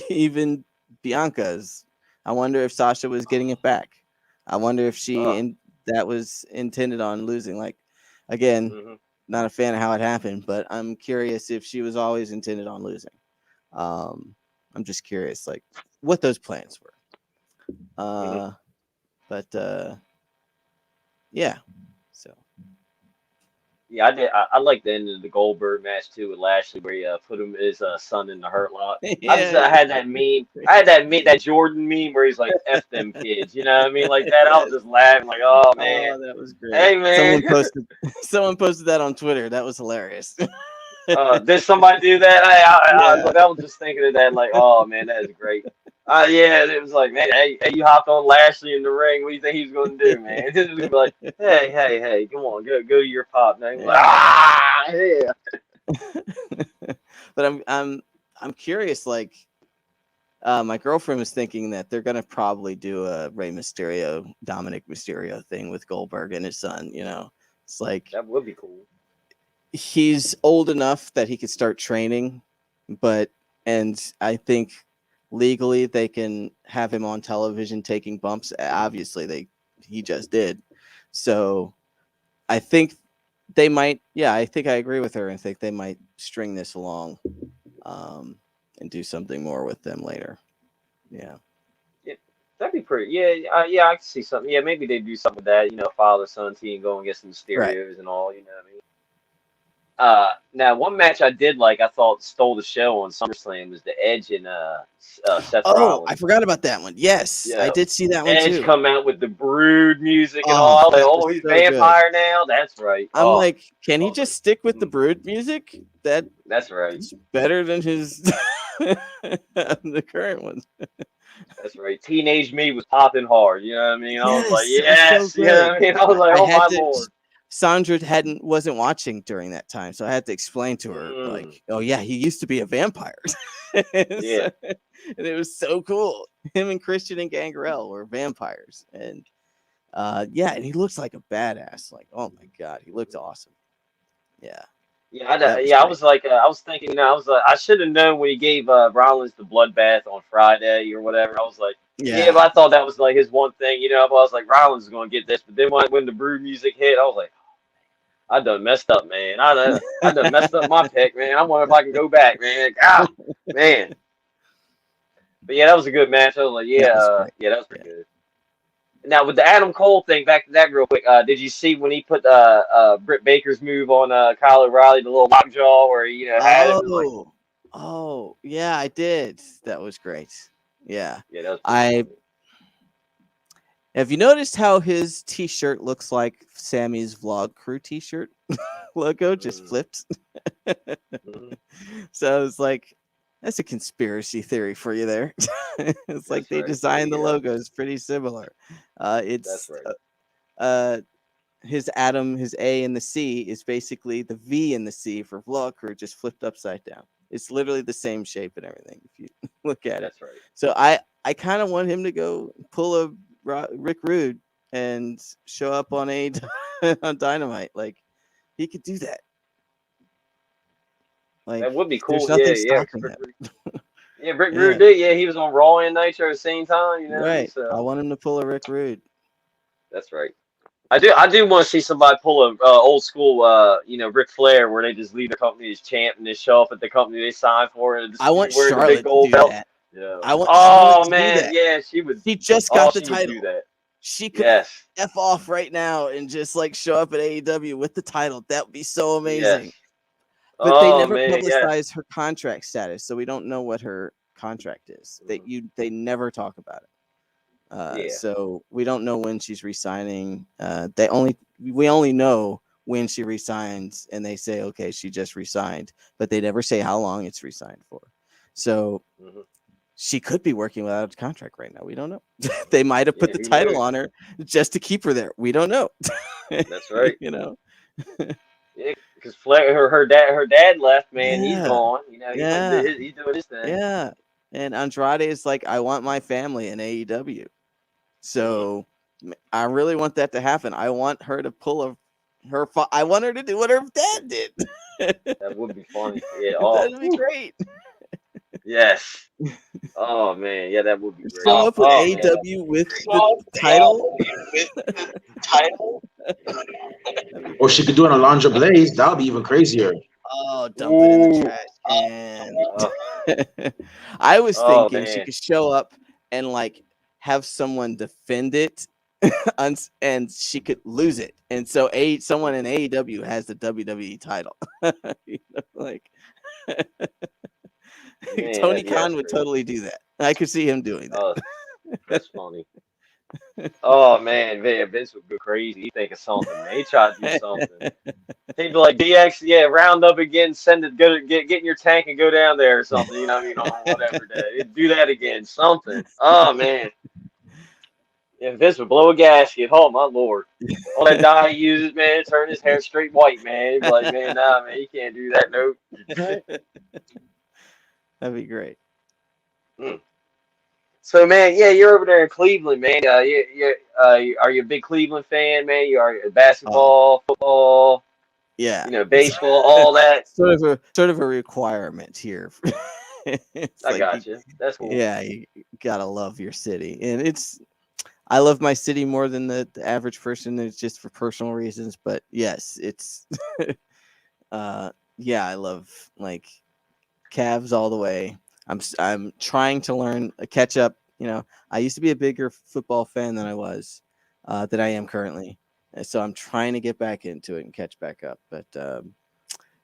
even Bianca's. I wonder if Sasha was getting it back. I wonder if Oh. that was intended on losing. Like, again, Hmm. not a fan of how it happened, but I'm curious if she was always intended on losing. I'm just curious, like, what those plans were. But yeah. So Yeah, I did. I like the end of the Goldberg match too with Lashley, where he put his son in the Hurt Lock. I yeah, had that meme. I had that Jordan meme where he's like, "F them kids," you know what I mean, like that. I was just laughing, like, "Oh man, oh, that was great. hey man." Someone posted that on Twitter. That was hilarious. Did somebody do that? Yeah. I was just thinking of that, like, oh man, that is great. Yeah, it was like, man, hey, you hopped on Lashley in the ring. What do you think he was going to do, man? He was gonna be like, hey, come on, go to your pop now. Like, yeah. But I'm curious. Like, my girlfriend was thinking that they're gonna probably do a Rey Mysterio, Dominic Mysterio thing with Goldberg and his son. You know, it's like That would be cool. he's old enough that he could start training, and I think legally they can have him on television taking bumps. Obviously, he just did. So I think they might. Yeah, I think I agree with her and think they might string this along, and do something more with them later. Yeah. Yeah, that'd be pretty. Yeah, I can see something. Yeah, maybe they do something with that. Father son team go and get some Right. stereos and all. You know what I mean? Now one match I did like, I thought stole the show on SummerSlam was the Edge and Seth Oh, I Rollins. forgot about that one. Yes, I Yeah, did see that one Edge too. come out with the Brood music and Oh, all. I was like, that was oh, he's so good. vampire now. That's right. I'm Oh, like, can I he was just like, stick with the Brood music? That's that's right. better than his the current ones. That's right. Teenage me was popping hard. You know what I mean? I was like, Yes, it was so yes. You know good. what I mean? I was like, I oh had my to. lord. Sandra wasn't watching during that time, so I had to explain to her, Mm, like, oh yeah, he used to be a vampire. yeah. And it was so cool. Him and Christian and Gangrel were vampires, and yeah, and he looks like a badass. Like, oh my god, he looked awesome. Yeah, that was I great. was like, I was thinking, I was like, I should have known when he gave Rollins the bloodbath on Friday or whatever. I was like, yeah, Yeah, but I thought that was like his one thing, but I was like, Rollins is gonna get this. But then when the Brood music hit, I was like, I done messed up, man. I done messed up my pick, man. I wonder if I can go back, man. Ah, man. But yeah, that was a good match. I was like, that was great. yeah, that was pretty Yeah. good. Now with the Adam Cole thing, back to that real quick. Did you see when he put Britt Baker's move on Kyle O'Reilly, the little lockjaw where he had him? It was like, Oh, yeah, I did. That was great. Yeah, yeah, that was pretty I funny. have you noticed how his T-shirt looks like Sammy's Vlog Crew T-shirt logo just Mm, flipped? mhm. So it's like that's a conspiracy theory for you there. It's like That's they right. Yeah, designed the logos pretty similar. that's It's right. uh his Adam, his A and the C is basically the V and the C for Vlog Crew just flipped upside down. It's literally the same shape and everything if you look at it. That's right. So I kind of want him to go pull a Rick Rude and show up on on Dynamite. Like he could do that. Like That would be there's cool. nothing Yeah. stopping him. Yeah, Rick Rude Yeah, did. Yeah, he was on Raw and Nitro at the same time. You know what I mean? right. I So want him to pull a Rick Rude. that's right. I do want to see somebody pull a old school, Ric Flair, where they just leave the company as champ and they show up at the company they signed for and I just want wearing the big Charlotte to gold do belt. that. Yeah. I want Charlotte Oh to do man, that. yeah, she would. She just Oh, got the she would do title. that. She could Yes, F off right now and just like show up at AEW with the title. That would be so yes. amazing. But they Oh never man, yes. publicize her contract status, so we don't know what her contract is. Mhm. They never talk about it. Yeah. So we don't know when she's resigning. We only know when she resigns, and they say, okay, she just resigned, but they never say how long it's resigned for. So Hmm. she could be working without a contract right now. We don't know. They might have put Yeah. the Who title knows? on her just to keep her there. We don't know. That's right. You know? Yeah, because Flair, her dad left. Man, he's Yeah. gone. He went and did Yeah. he's doing his thing. Yeah. And Andrade is like, I want my family in AEW. Hmm. So I really want that to happen. I want her to I want her to do what her dad did. That would be funny. Yeah. Oh, That'd be great. yes. Oh man, yeah, that would be great. Show up with Oh man, AEW with the title. Or she could do an Alondra Blaze. That would be even crazier. Oh, dump it in the Ooh. trash can. Oh, I was oh thinking she man. could show up and like have someone defend it, and she could lose it, and so someone in AEW has the WWE title. Like Man, Tony yeah, Khan that's would crazy. totally do that. I could see him doing Oh, that. that's funny. Oh man, Vince would go crazy. He think of something, man. He tried to do something. He'd be like, DX, yeah, round up again, send it, get in your tank and go down there or something. You know what I mean? On whatever day. He'd do that again, something. Oh man. If Vince would blow a gasket, oh my lord. All that dye he uses, man, turn his hair straight white, man. He'd be like, man, nah, man, you can't do that, nope. That'd be great. Mm. So man, yeah, you're over there in Cleveland, man. Are you a big Cleveland fan, man? You are Oh, basketball, football, yeah. baseball, all that. Sort of a requirement here. It's I like got you. That's cool. yeah, you gotta love your city, and I love my city more than the average person. It's just for personal reasons, but yes, it's yeah, I love like Cavs all the way. I'm trying to learn catch up. I used to be a bigger football fan than I am currently. And so I'm trying to get back into it and catch back up. But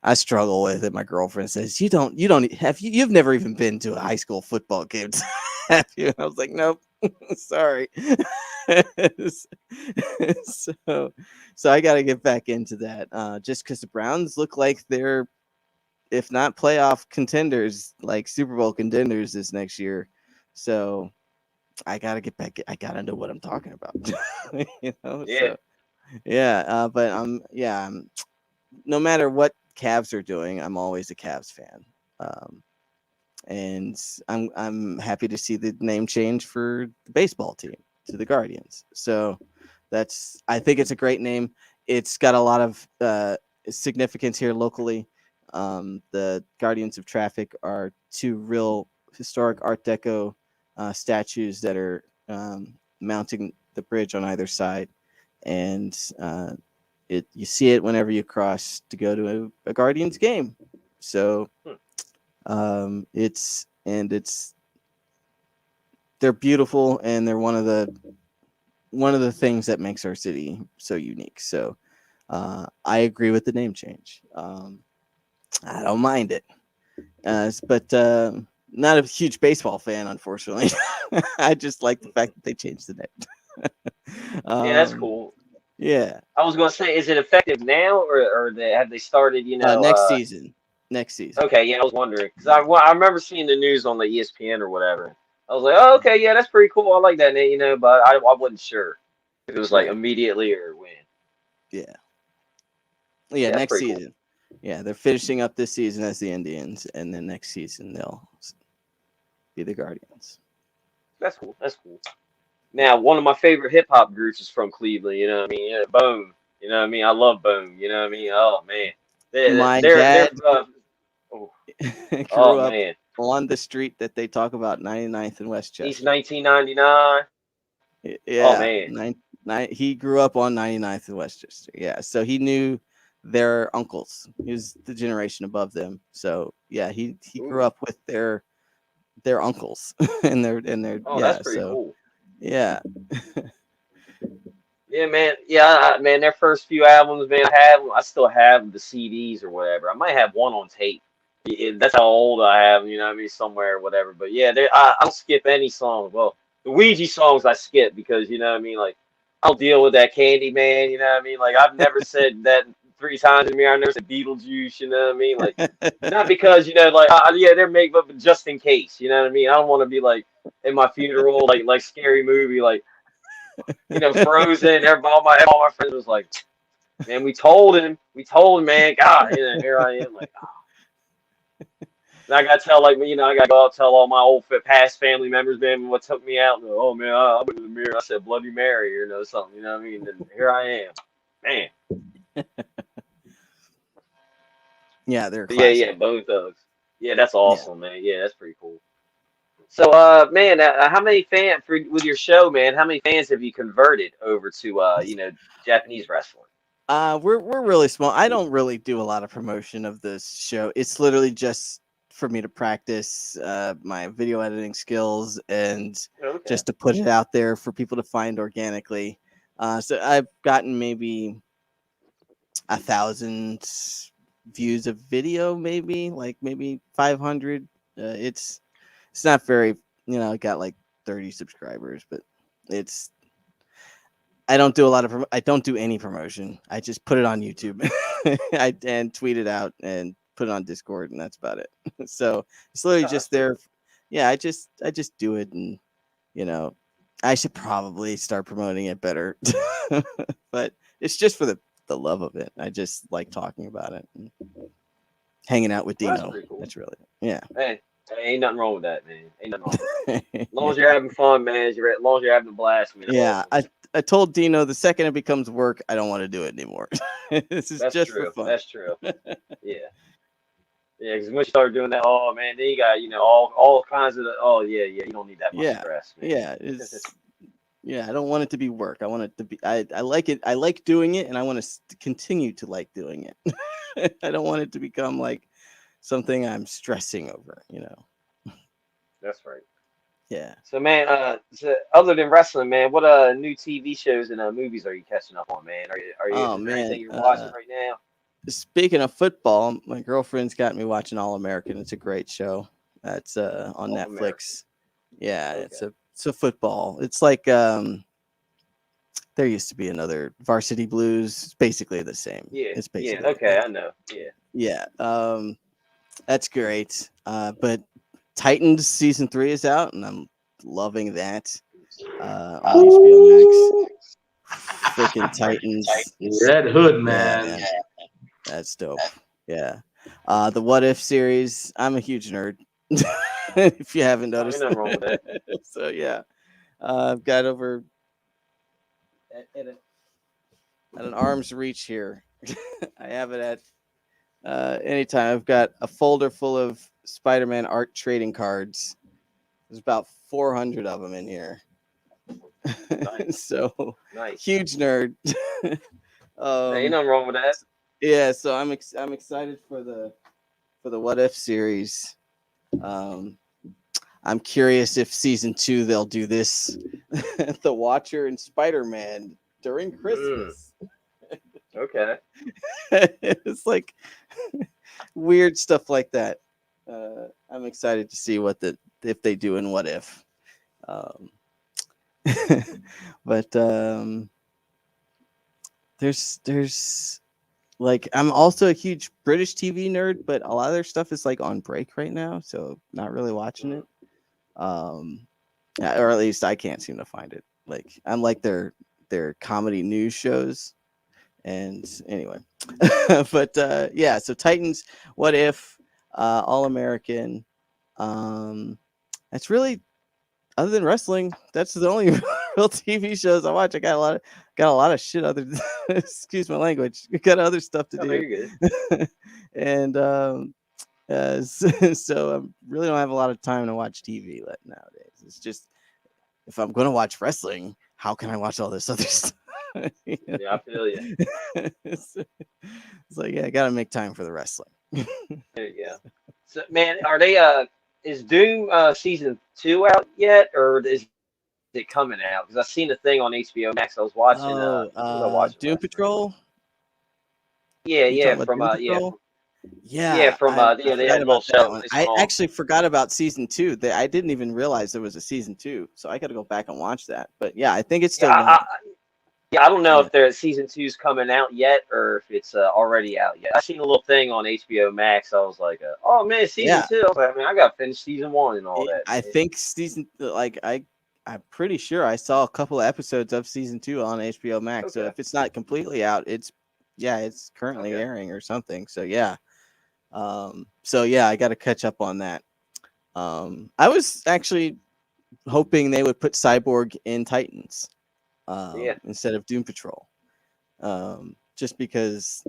I struggle with it. My girlfriend says, you don't you've never even been to a high school football game, have you?" And I was like, "Nope, sorry." so so I got to get back into that. Just because the Browns look like they're, if not playoff contenders, like Super Bowl contenders this next year. So I gotta get back. I gotta know what I'm talking about. Yeah. So yeah. But no matter what Cavs are doing, I'm always a Cavs fan. Um, and I'm happy to see the name change for the baseball team to the Guardians. So I think it's a great name. It's got a lot of significance here locally. The Guardians of Traffic are two real historic Art Deco statues that are mounting the bridge on either side, and you see it whenever you cross to go to a Guardians game. So Hmm. it's they're beautiful, and they're one of the things that makes our city so unique. So I agree with the name change. I don't mind it, but not a huge baseball fan, unfortunately. I just like the fact that they changed the name. Yeah, that's cool. Yeah, I was gonna say, is it effective now, have they started? next season. Next season. Okay, yeah, I was wondering because I remember seeing the news on the ESPN or whatever. I was like, oh, okay, yeah, that's pretty cool. I like that name, but I wasn't sure if it was like Right. immediately or when. Yeah. Yeah. Yeah, that's Next pretty cool. season. Yeah, they're finishing up this season as the Indians, and then next season they'll be the Guardians. That's cool. That's cool. Now, one of my favorite hip hop groups is from Cleveland. You know what I mean? Yeah, Boom. You know what I mean? I love Boom. You know what I mean? Oh man, My they're dad oh, grew oh up man. on the street that they talk about, 99th and East Westchester. 1999. Oh Yeah, man. he grew up on 99th and Westchester. Yeah, so he knew their uncles. He was the generation above them. So yeah, he grew Ooh. up with their uncles and their Oh, that's yeah. pretty So cool. yeah, Yeah, man. Yeah, man. Their first few albums, man. I still have the CDs or whatever. I might have one on tape. That's how old I have. You know what I mean? Somewhere or whatever. But yeah, I don't skip any songs. Well, the Ouija songs I skip because you know what I mean. Like I'll deal with that Candy Man. You know what I mean? Like I've never said that 3 times in a mirror. I never said Beetlejuice. You know what I mean? Like not because like yeah, they're made, but just in case. You know what I mean? I don't want to be like in my funeral like scary movie like. Frozen. All my friends was like, man, we told him, man, God, here I am, like, and I gotta tell, like, I gotta go out and tell all my old past family members, man, what took me out. And, oh man, I went to the mirror, I said Bloody Mary or something, you know what I mean? And here I am, man. yeah, they're But yeah, classic. Bone Thugs. Yeah, that's Yeah, awesome, man. Yeah, that's pretty cool. So, man, how many fans with your show, man? How many fans have you converted over to, Japanese wrestling? We're really small. I don't really do a lot of promotion of this show. It's literally just for me to practice my video editing skills and Okay. just to put it out there for people to find organically. So I've gotten maybe 1,000 views of video, maybe 500. It's not very, I got like 30 subscribers, but it's I don't do a lot of I don't do any promotion. I just put it on YouTube and tweet it out and put it on Discord, and that's about it. So it's literally Oh, that's just pretty there. cool. Yeah, I just do it, and you know I should probably start promoting it better. But it's just for the love of it. I just like talking about it and hanging out with Well, that's Dino. pretty cool. That's really yeah. Hey, ain't nothing wrong with that, man. Ain't nothing wrong with that. As long Yeah. as you're having fun, man. As long as you're having a blast, man, that's all Yeah, that matters. I told Dino the second it becomes work, I don't want to do it anymore. This is That's just for true. fun. That's true. Yeah. Yeah, because once you start doing that, oh man, then you got all kinds of yeah, yeah, you don't need that much Yeah, stress, man. yeah, I don't want it to be work. I want it to be. I like it. I like doing it, and I want to continue to like doing it. I don't want it to become like something I'm stressing over. That's right. Yeah. So man, so other than wrestling, man, what new TV shows and movies are you catching up on, man? Oh Is there anything man. you're watching right now? Speaking of football, my girlfriend's got me watching All American. It's a great show. That's on All American. Netflix. Yeah, Okay. it's a football. It's like there used to be another Varsity Blues. It's basically the same. Yeah, It's yeah, basically okay, I know. Yeah. yeah. That's great. But Titans season 3 is out, and I'm loving that. On HBO Max. Freaking Titans. Red Hood, Yeah, man. man. That's dope. Yeah. The What If series. I'm a huge nerd. If you haven't Oh, ain't noticed. nothing wrong with that. So yeah. I've got over at an arm's reach here. I have it at anytime. I've got a folder full of Spider-Man art trading cards. There's about 400 of them in here. Nice, So nice. huge nerd. Hey, ain't um, nothing wrong with that. yeah, so I'm excited for the What If series. Um, I'm curious if season 2 they'll do this, the Watcher and Spider-Man during Mm, Christmas. okay. It's like weird stuff like that. I'm excited to see if they do in What If. Um, but there's like I'm also a huge British TV nerd, but a lot of their stuff is like on break right now, so not really watching Mm, it. Um, or at least I can't seem to find it. Like I'm like their comedy news shows. And anyway, but yeah, so Titans, What If, All American. That's really other than wrestling. That's the only real TV shows I watch. I got a lot of shit other. Excuse my language. Got other stuff to oh, do, you're good. and so I really don't have a lot of time to watch TV nowadays. It's just if I'm going to watch wrestling, how can I watch all this other stuff? You know? Yeah, I feel you. It's like, yeah, I got to make time for the wrestling. There you go. So, man, are they is Doom season 2 out yet, or is it coming out? Because I seen the thing on HBO Max. I was watching Oh, what was I watching last Doom night? Patrol. Yeah, You yeah, talking about from Doom Patrol? yeah, Yeah, from I yeah, they had forgot a little about that show one. released I on. actually forgot about season 2. I didn't even realize there was a season 2, so I got to go back and watch that. But yeah, I think it's Yeah, still going. yeah, I don't know Yeah, if their season two's coming out yet or if it's already out yet. I seen a little thing on HBO Max. I was like, oh man, season yeah. two. I was like, man, I got to finish season one and all that, I man. think season like I'm pretty sure I saw a couple of episodes of season 2 on HBO Max. So Okay, if it's not completely out, it's currently okay. airing or something. So yeah. So yeah, I got to catch up on that. I was actually hoping they would put Cyborg in Titans Yeah, instead of Doom Patrol. Just because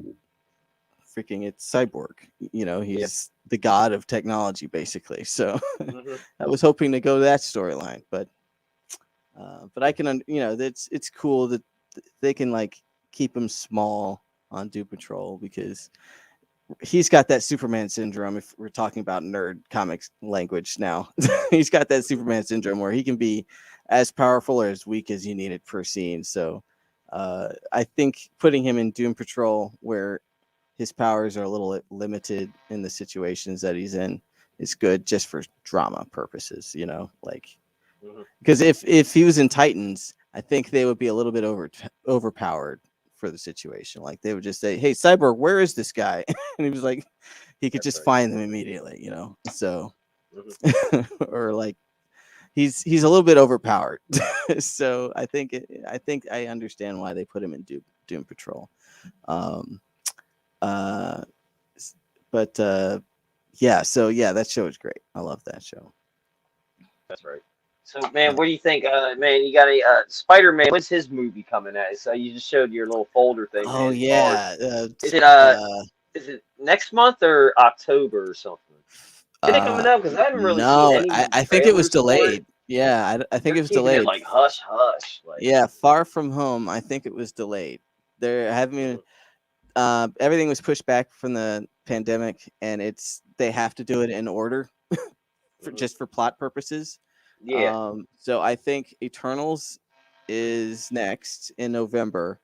freaking it's Cyborg. You know, Yeah. he's the god of technology, basically. So Hmm. I was hoping to go that storyline, but I can, you know, it's cool that they can like keep him small on Doom Patrol because he's got that Superman syndrome. If we're talking about nerd comics language now, he's got that Superman syndrome where he can be as powerful or as weak as you need it per scene. So I think putting him in Doom Patrol, where his powers are a little limited in the situations that he's in, is good just for drama purposes. You know, like Hmm. because if he was in Titans, I think they would be a little bit overpowered for the situation. Like they would just say, "Hey, Cyborg, where is this guy?" And he was like, he could That's just right. find them immediately, you know. So, Hmm. or like he's a little bit overpowered. So I think I understand why they put him in Doom Patrol. Um, uh, but yeah, so yeah, that show is great. I love that show. That's right. So, man, Uh, what do you think? Man, you got any Spider-Man? When's his movie coming out? So you just showed your little folder thing, oh man. As far as yeah, is it next month or October or something? Is it coming uh, out? Because I haven't really seen no, any I think it was trailers for it. delayed. Yeah, I think They're it was keeping it delayed. like hush hush, like. Yeah, Far From Home. I think it was delayed. There haven't been. Mhm. Everything was pushed back from the pandemic, and they have to do it in order for Mhm. just for plot purposes. Yeah. So I think Eternals is next in November,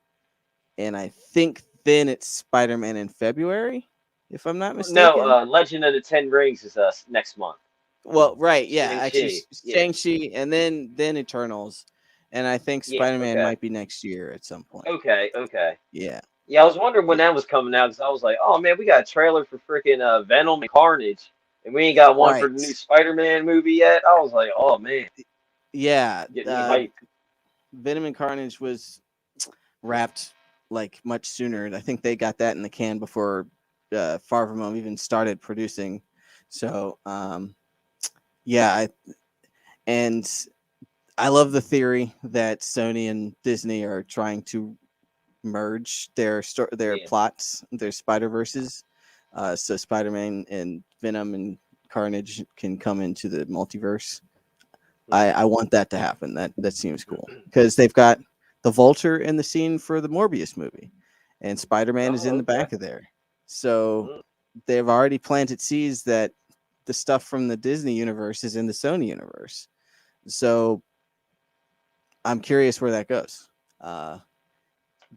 and I think then it's Spider-Man in February, if I'm not No, mistaken. Legend of the Ten Rings is next month. Well, right, yeah, actually, Shang-Chi. Yeah. Shang-Chi, and then Eternals, and I think Yeah. Spider-Man Okay. might be next year at some point. Okay. Okay. Yeah, Yeah, I was wondering when yeah, that was coming out because I was like, oh man, we got a trailer for freaking Venom and Carnage, and we ain't got one for the new right, Spider-Man movie yet. I was like, oh man, yeah. getting me hyped. Venom and Carnage was wrapped like much sooner. I think they got that in the can before Far From Home even started producing. So yeah, and I love the theory that Sony and Disney are trying to merge their Yeah. plots, their Spider Verses, so Spider Man and Venom and Carnage can come into the multiverse. Hmm. I want that to happen. That seems cool because they've got the Vulture in the scene for the Morbius movie, and Spider Man is Oh, in the okay. back of there. So Mm. they've already planted seeds that the stuff from the Disney universe is in the Sony universe. So I'm curious where that goes. Uh,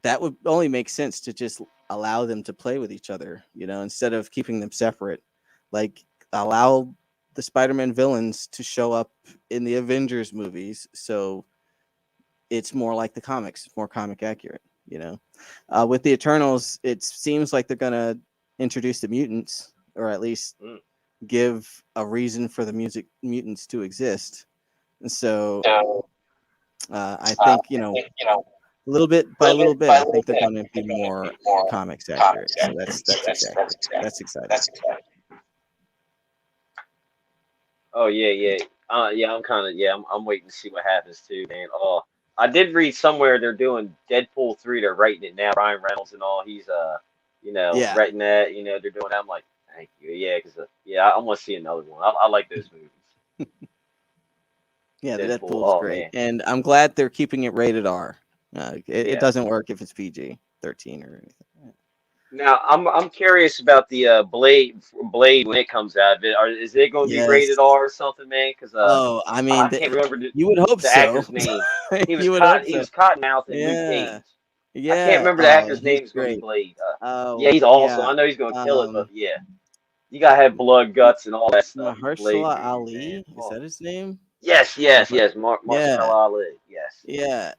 that would only make sense to just allow them to play with each other, you know, instead of keeping them separate. Like allow the Spider-Man villains to show up in the Avengers movies, so it's more like the comics, more comic accurate, you know. With the Eternals, it seems like they're gonna introduce the mutants, or at least Mm. give a reason for the music mutants to exist. And so So, I I think, you know, think, you know, little bit by little little bit bit, by I little think they're bit, going to they're be going to more be more comics accurate. comics So accurate. So that's exciting. that's exciting. That's exciting. That's exciting. Oh yeah, yeah, yeah. I'm kind of yeah. I'm waiting to see what happens too, man. Oh, I did read somewhere they're doing Deadpool 3. They're writing it now. Ryan Reynolds and all. He's Yeah, writing that. They're doing that. I'm like, thank you. Yeah, because yeah, I want to see another one. I like those movies. yeah. The Deadpool. Deadpool is Oh great, man. and I'm glad they're keeping it rated R. It Yes. doesn't work if it's PG-13 or anything. Now I'm curious about the Blade when it comes out. Is it going to be rated Yes. R or something, man? Because Oh, I mean, I can't remember you would hope the so. actor's name. You would hope He so. was Cottonmouth in Luke Yeah, Cage. I can't yeah. remember the Oh, actor's he's name. Is going to be great. Blade. Yeah, Oh, he's awesome. yeah. I know he's going to kill it, but Um, yeah, you gotta have blood, guts, and all that stuff in the Blade Mahershala movie, man. Ali, is Oh, that his name? yes, Maher- yes, yes. Marshall Yeah. Ali. Yes. Yeah.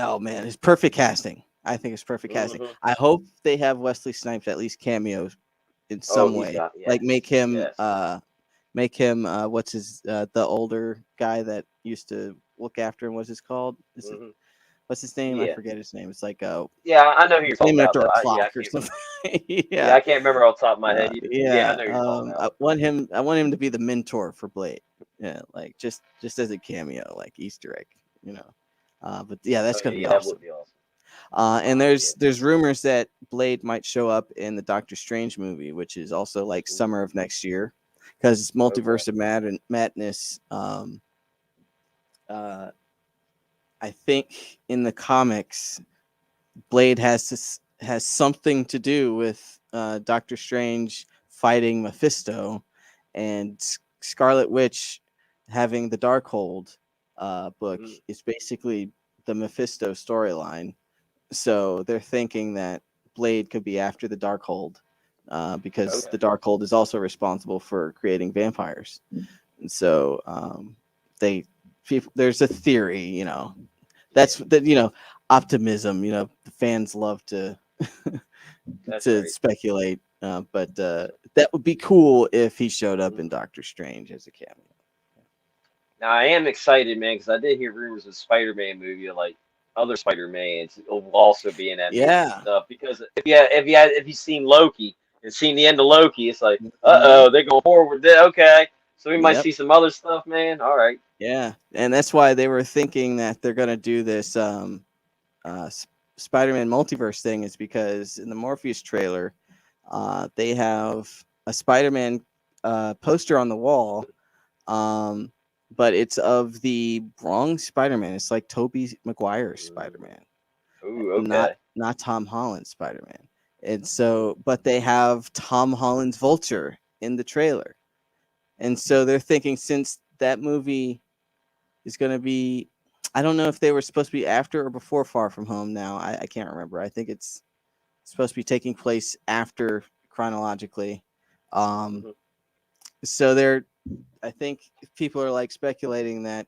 Oh man, it's perfect casting. I think it's perfect casting. Hmm. I hope they have Wesley Snipes at least cameos in Oh, some he's way. got Like yes, yes. make him what's his the older guy that used to look after him, what's his called? Hmm. What's his name? I Yeah, forget his name. It's like yeah. I know who you're it's talking named about after though. a Yeah, I clock or can't. something. Yeah, Yeah. I can't remember off the top of my head either. But yeah, I Yeah. know who you're talking about. I want him to be the mentor for Blade. Yeah, like just as a cameo, like Easter egg, you know. But yeah, that's Oh gonna yeah, be yeah, that would awesome. be awesome. And there's rumors that Blade might show up in the Doctor Strange movie, which is also like summer of next year, because it's Multiverse of Madness. Uh, I think in the comics, Blade has something to do with Doctor Strange fighting Mephisto, and Scarlet Witch having the Darkhold book is basically the Mephisto storyline. So they're thinking that Blade could be after the Darkhold, because the Darkhold is also responsible for creating vampires. And so there's a theory, that's that optimism. The fans love to speculate, but that would be cool if he showed up in Doctor Strange as a cameo. Now I am excited, man, because I did hear rumors of Spider-Man movie, like other Spider-Mans will also be in that movie and Yeah. stuff. Because if you've seen Loki and seen the end of Loki, it's like, Mhm. they're going forward. Okay, so we might Yep. see some other stuff, man. All right. Yeah, and that's why they were thinking that they're gonna do this Spider-Man multiverse thing, is because in the Morpheus trailer, they have a Spider-Man poster on the wall, but it's of the wrong Spider-Man. It's like Tobey Maguire's Spider-Man, Ooh, not okay. Tom Holland's Spider-Man. And so, but they have Tom Holland's Vulture in the trailer, and so they're thinking, since that movie is going to be, I don't know if they were supposed to be after or before Far From Home now. I can't remember. I think it's supposed to be taking place after chronologically. Mhm. So I think people are like speculating that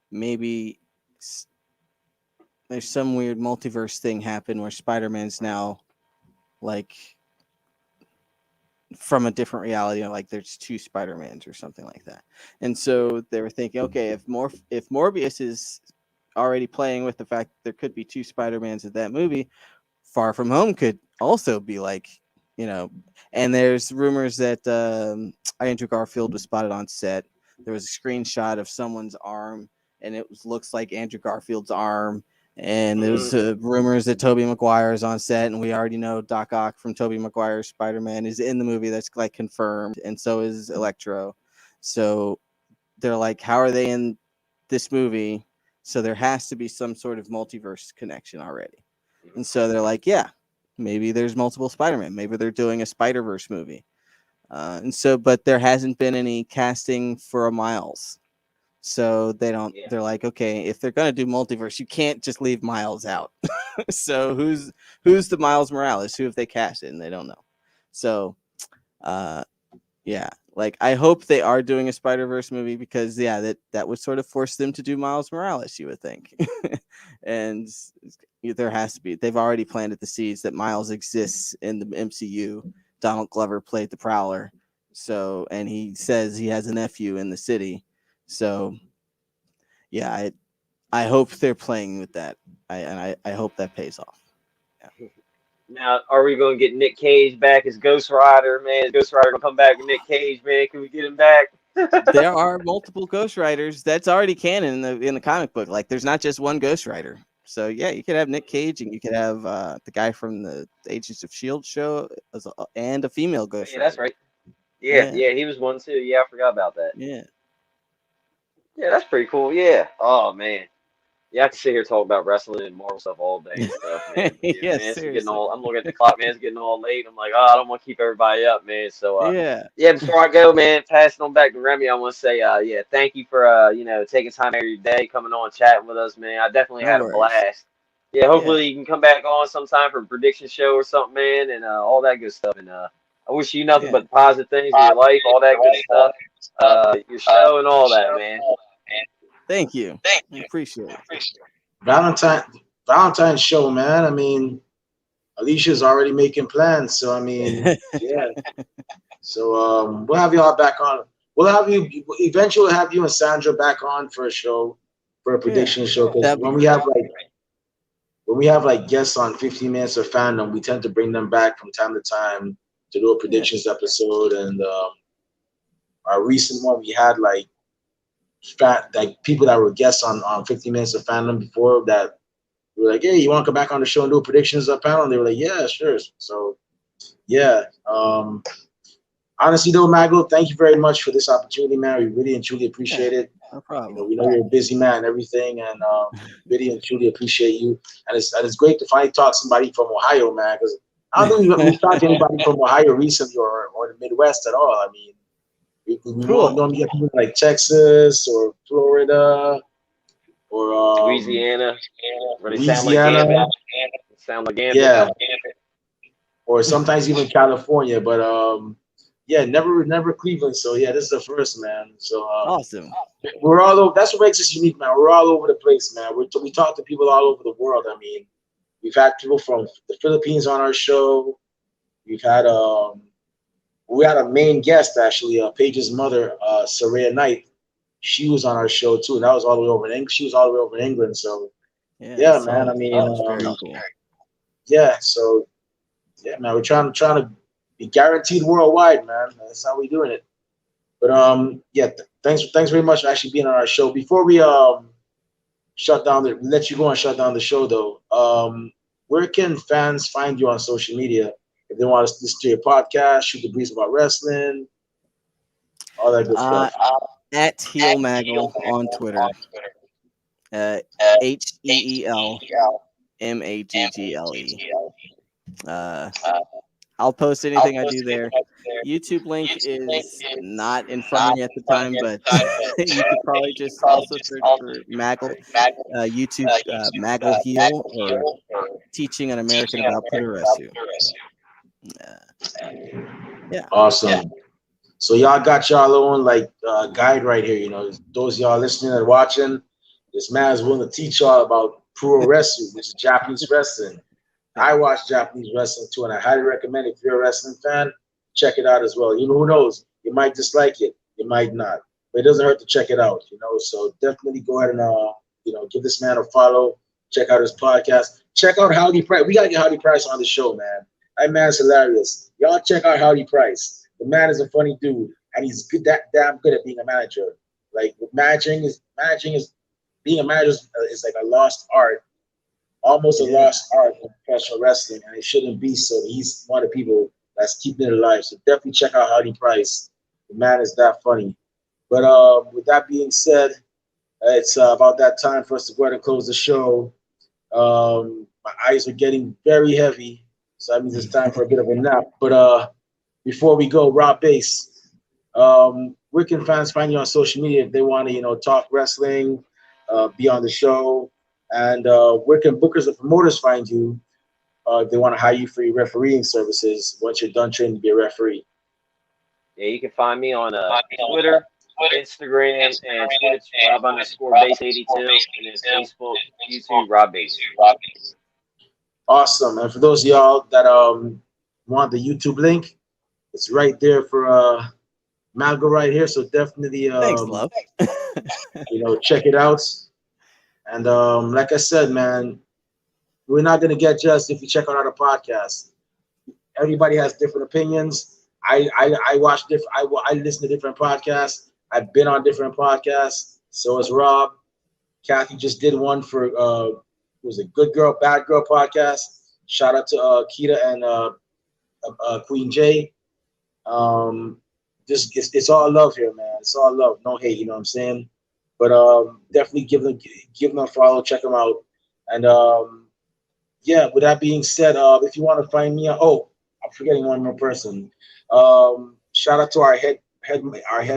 maybe there's some weird multiverse thing happen where Spider-Man's now like from a different reality, like there's two Spider-Mans or something like that. And so they were thinking, okay, if Morbius is already playing with the fact that there could be two Spider-Mans in that movie, Far From Home could also be like, and there's rumors that Andrew Garfield was spotted on set. There was a screenshot of someone's arm, and looks like Andrew Garfield's arm. And there's rumors that Tobey Maguire is on set, and we already know Doc Ock from Tobey Maguire's Spider-Man is in the movie. That's like confirmed, and so is Electro. So they're like, how are they in this movie? So there has to be some sort of multiverse connection already. And so they're like, yeah, maybe there's multiple Spider-Man. Maybe they're doing a Spider-Verse movie. But there hasn't been any casting for a Miles. So they're like, okay, if they're going to do multiverse, you can't just leave Miles out. So who's the Miles Morales? Who have they casted? And they don't know. So, yeah, like I hope they are doing a Spider-Verse movie, because that would sort of force them to do Miles Morales, you would think. And there has to be. They've already planted the seeds that Miles exists in the MCU. Donald Glover played the Prowler, and he says he has a nephew in the city. So yeah, I hope they're playing with that. I hope that pays off. Yeah. Now, are we going to get Nick Cage back as Ghost Rider, man? Is Ghost Rider going to come back with Nick Cage, man? Can we get him back? There are multiple Ghost Riders. That's already canon in the comic book. Like, there's not just one Ghost Rider. So yeah, you could have Nick Cage, and you could have the guy from the Agents of Shield show, and a female Ghost Yeah, that's Rider. right. Yeah, Yeah, yeah, he was one too. Yeah, I forgot about that. yeah, Yeah, that's pretty cool. Yeah. Oh man. Yeah, I can sit here talk about wrestling and Marvel stuff all day and stuff, man. But yeah, yeah. man, it's getting Seriously. all. I'm looking at the clock, man. It's getting all late. I'm like, oh, I don't want to keep everybody up, man. So, Yeah, yeah. Before I go, man, passing on back to Remy, I want to say, yeah, thank you for, taking time out of your day, coming on, chatting with us, man. I definitely no had a worries. blast. Yeah, Yeah, hopefully you can come back on sometime for a prediction show or something, man, and all that good stuff. And I wish you nothing yeah. but positive things in your life, all that good stuff, your show and all that, man. Thank you. I appreciate it. Valentine Valentine's show, man. I mean, Alicia's already making plans, so I mean, yeah. So we'll have you all back on. We'll have you eventually have you and Sandra back on for a show, for a Yeah, prediction show. Because that'd be great. when we have like guests on 15 Minutes of Fandom, we tend to bring them back from time to time to do a Yeah, predictions episode. And our recent one, we had like people that were guests on 15 Minutes of Fandom before that We were like, hey, you want to come back on the show and do predictions panel? And they were like, yeah, sure. So yeah. Honestly though, Mago, thank you very much for this opportunity, man. We really and truly appreciate it. No problem. We know you're a busy man and everything, and really and truly appreciate you. And it's great to finally talk to somebody from Ohio, man, because I don't think we've talked to anybody from Ohio recently or the Midwest at all. I mean, we Cool. normally get people like Texas or Florida or Louisiana. Where they Louisiana. Sound like Gambit. Yeah, or sometimes even California, but yeah, never Cleveland. So yeah, this is the first, man. So Awesome. we're all over. That's what makes us unique, man. We're all over the place, man. We talk to people all over the world. I mean, we've had people from the Philippines on our show. We've had we had a main guest actually, Paige's mother, Saraya Knight. She was on our show too, and that was all the way over in England. She was all the way over in England. So yeah, man. I mean, very cool. yeah. So yeah, man. We're trying to be guaranteed worldwide, man. That's how we're doing it. But yeah. Thanks very much for actually being on our show. Before we let you go and shut down the show though, where can fans find you on social media if they want to listen to your podcast, shoot the breeze about wrestling, all that good stuff? At HeelMaggle on Twitter. HeelMaggle. I'll post anything I do there. YouTube link is not in front of me at the time, but you could probably just also search for Maggle, YouTube Maggle Heel, or Teaching an American About Puroresu. Yeah. Awesome. So y'all got y'all own like guide right here. You know, those y'all listening and watching, this man is willing to teach y'all about Puroresu, which is Japanese wrestling. I watch Japanese wrestling too, and I highly recommend it. If you're a wrestling fan, check it out as well. You know, who knows? You might dislike it, you might not, but it doesn't hurt to check it out. You know, so definitely go ahead and give this man a follow. Check out his podcast. Check out Howdy Price. We gotta get Howdy Price on the show, man. That man's hilarious. Y'all check out Howdy Price. The man is a funny dude, and he's good, that damn good at being a manager. Like managing is being a manager is like a lost art. Almost a lost art in professional wrestling, and it shouldn't be so. He's one of the people that's keeping it alive. So definitely check out Howdy Price. The man is that funny. But with that being said, it's about that time for us to go ahead and close the show. My eyes are getting very heavy, so that means it's time for a bit of a nap. But before we go, Rob Bass, where can fans find you on social media if they want to, talk wrestling, be on the show? And where can bookers and promoters find you if they want to hire you for your refereeing services once you're done training to be a referee? Yeah, you can find me on Twitter, Instagram, and Twitch, Rob_Base82, and then Facebook, YouTube, Rob Base. Awesome. And for those of y'all that want the YouTube link, it's right there for Malgo right here. So definitely Thanks, love. check it out. And like I said, man, we're not gonna get just if you check out our podcast. Everybody has different opinions. I watch different. I listen to different podcasts. I've been on different podcasts. So is Rob. Kathy just did one for it was a Good Girl, Bad Girl podcast. Shout out to Kita and Queen J. Just it's all love here, man. It's all love, no hate. You know what I'm saying? But definitely give them a follow, check them out. And yeah, with that being said, if you want to find me, I'm forgetting one more person. Shout out to our head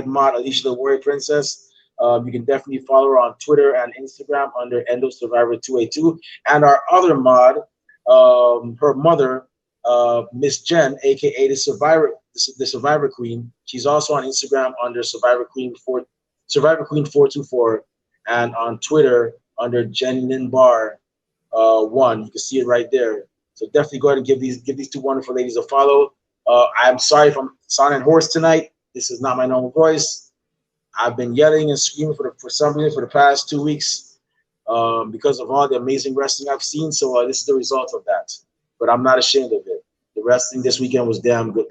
mod, Alicia the Warrior Princess. You can definitely follow her on Twitter and Instagram under Endo Survivor 282. And our other mod, her mother, Miss Jen, aka the Survivor Queen. She's also on Instagram under Survivor Queen 424, and on Twitter under Jen Bar 1. You can see it right there. So definitely go ahead and give these two wonderful ladies a follow. I'm sorry if I'm sounding hoarse tonight. This is not my normal voice. I've been yelling and screaming for some reason for the past 2 weeks because of all the amazing wrestling I've seen. So this is the result of that. But I'm not ashamed of it. The wrestling this weekend was damn good.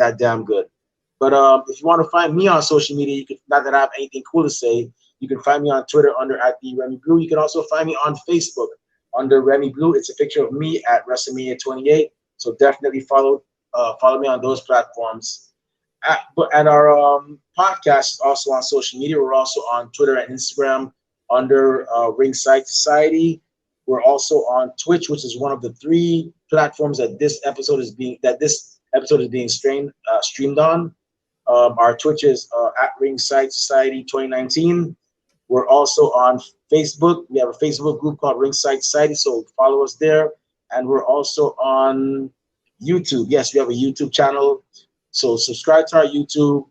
But if you want to find me on social media, you can. Not that I have anything cool to say, you can find me on Twitter under @TheRemyBlue. You can also find me on Facebook under Remy Blue. It's a picture of me at WrestleMania 28. So definitely follow me on those platforms. And our podcast is also on social media. We're also on Twitter and Instagram under Ringside Society. We're also on Twitch, which is one of the three platforms that this episode is being streamed on. Our Twitch is at Ringside Society 2019. We're also on Facebook. We have a Facebook group called Ringside Society, so follow us there. And we're also on YouTube. Yes, we have a YouTube channel. So subscribe to our YouTube.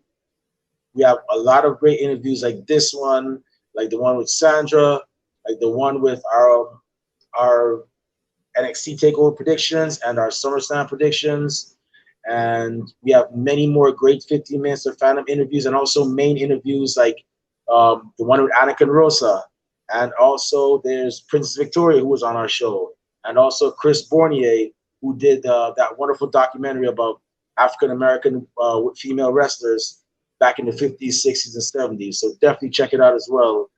We have a lot of great interviews like this one, like the one with Sandra, like the one with our NXT Takeover predictions and our SummerSlam predictions. And we have many more great 15 minutes of Fandom interviews and also main interviews like the one with Anakin Rosa. And also there's Princess Victoria, who was on our show. And also Chris Bornier, who did that wonderful documentary about African-American female wrestlers back in the 50s, 60s, and 70s. So definitely check it out as well.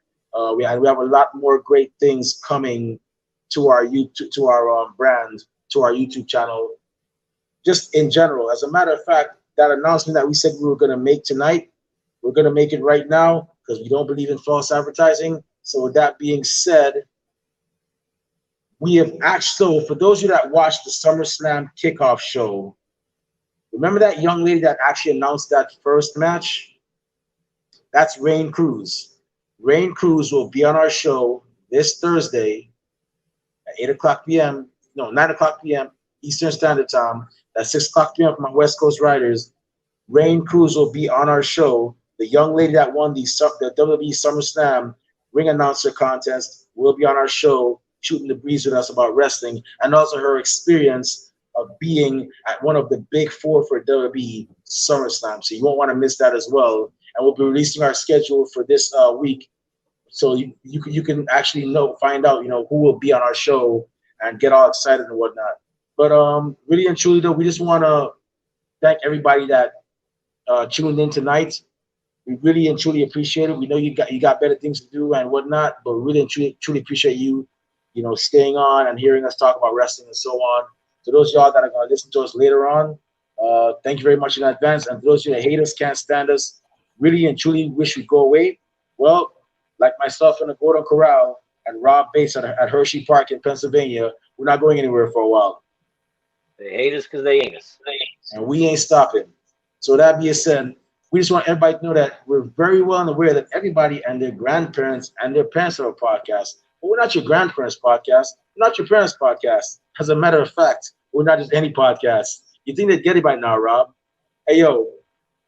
We have a lot more great things coming to our YouTube, to our brand, to our YouTube channel, just in general. As a matter of fact, that announcement that we said we were going to make tonight, we're going to make it right now because we don't believe in false advertising. So with that being said, we have actually, so for those of you that watched the SummerSlam kickoff show, remember that young lady that actually announced that first match? That's Rain Cruz. Rain Cruz will be on our show this Thursday at 8 o'clock p.m. No, 9 o'clock p.m. Eastern Standard Time. That's 6 o'clock p.m. for my West Coast Riders. Rain Cruz will be on our show. The young lady that won the WWE SummerSlam ring announcer contest will be on our show, shooting the breeze with us about wrestling, and also her experience of being at one of the big four for WWE SummerSlam. So you won't want to miss that as well. And we'll be releasing our schedule for this week, so you can actually find out who will be on our show and get all excited and whatnot. But really and truly though, we just want to thank everybody that tuned in tonight. We really and truly appreciate it. We know you got better things to do and whatnot, but we really and truly appreciate you, staying on and hearing us talk about wrestling and so on. To those of y'all that are going to listen to us later on, thank you very much in advance. And to those of you that hate us, can't stand us, really and truly wish we'd go away, well, like myself in the Golden Corral and Rob Bates at Hershey Park in Pennsylvania, we're not going anywhere for a while. They hate us because they ain't us. And we ain't stopping. So that being said, we just want everybody to know that we're very well aware that everybody and their grandparents and their parents have a podcast. But we're not your grandparents' podcast. We're not your parents' podcast. As a matter of fact, we're not just any podcast. You think they'd get it by now, Rob? Hey, yo.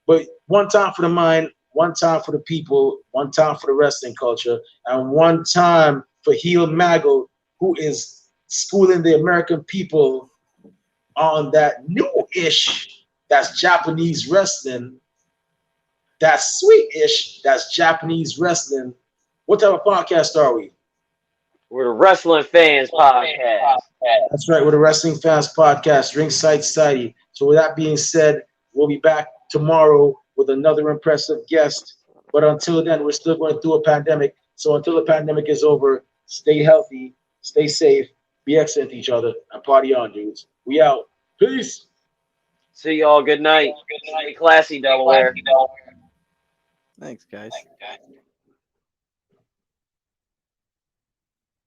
But one time for the mind, one time for the people, one time for the wrestling culture, and one time for Heel Mago, who is schooling the American people on that new-ish, that's Japanese wrestling. That's sweet-ish, that's Japanese wrestling. What type of podcast are we? We're the Wrestling Fans Podcast. That's right, we're the Wrestling Fans Podcast, Ringside Society. So with that being said, we'll be back tomorrow with another impressive guest. But until then, we're still going through a pandemic. So until the pandemic is over, stay healthy, stay safe, be excellent to each other, and party on, dudes. We out. Peace. See y'all. Good night. Stay classy, Delaware. Thanks, guys.